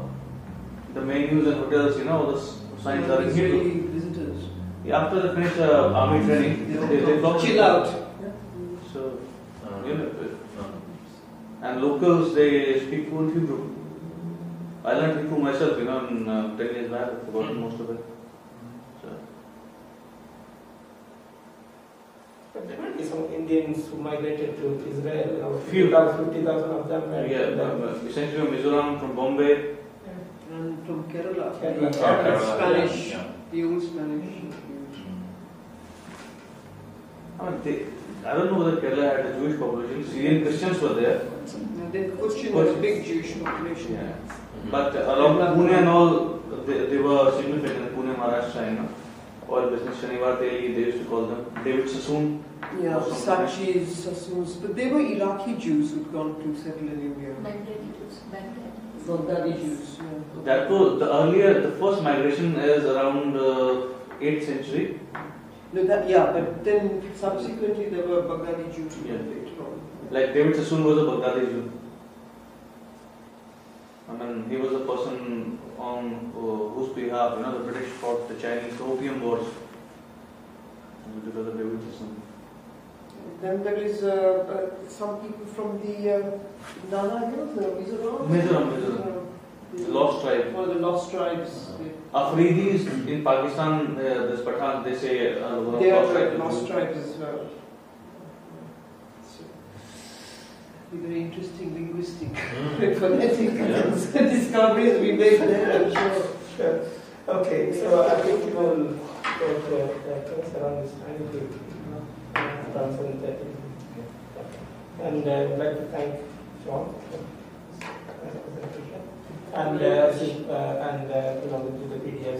[SPEAKER 8] the menus and hotels, all the signs are in Hebrew.
[SPEAKER 7] Visitors.
[SPEAKER 8] After they finish army training, they
[SPEAKER 7] chill out.
[SPEAKER 8] So, and locals, they speak fluent Hebrew. I learned Hebrew myself, 10 years back. I've forgotten most of it. So.
[SPEAKER 2] But there might be some Indians who migrated to Israel.
[SPEAKER 8] Few.
[SPEAKER 2] 50,000 of them.
[SPEAKER 8] Essentially Mizoram, from Bombay.
[SPEAKER 7] And from Kerala.
[SPEAKER 2] Kerala.
[SPEAKER 7] Spanish.
[SPEAKER 1] Yeah.
[SPEAKER 7] The old Spanish.
[SPEAKER 8] I don't know whether Kerala had a Jewish population. Syrian Christians were there.
[SPEAKER 7] The Christian was a big Jewish population.
[SPEAKER 8] Yeah. But along Pune and all, they were significant. Pune, Maharashtra, oil business, Shanivar Teli, they used to call them. David Sassoon.
[SPEAKER 7] Yeah, Sachis, Sassoons. But they were Iraqi Jews who'd gone to settle in India. Baghdadi Jews. Yeah.
[SPEAKER 8] That was the first migration is around 8th century.
[SPEAKER 7] No, but then subsequently there were Baghdadi Jews later on.
[SPEAKER 8] Like David Sassoon was a Baghdadi Jew. He was a person on whose behalf, the British fought the Chinese Opium Wars. Because of David Sassoon.
[SPEAKER 7] Then there is some people from the Nana Hills, Mizoram.
[SPEAKER 8] The Lost Tribe.
[SPEAKER 7] One of the Lost Tribes.
[SPEAKER 8] Afridis in Pakistan, this Pathan, they say
[SPEAKER 7] they are Lost Tribes as well. Very interesting linguistic phonetic discoveries we made there, I'm sure.
[SPEAKER 2] Okay, so I think we will go to around this time to around 7:30. And I would like to thank John for his presentation. and you know, with the PDF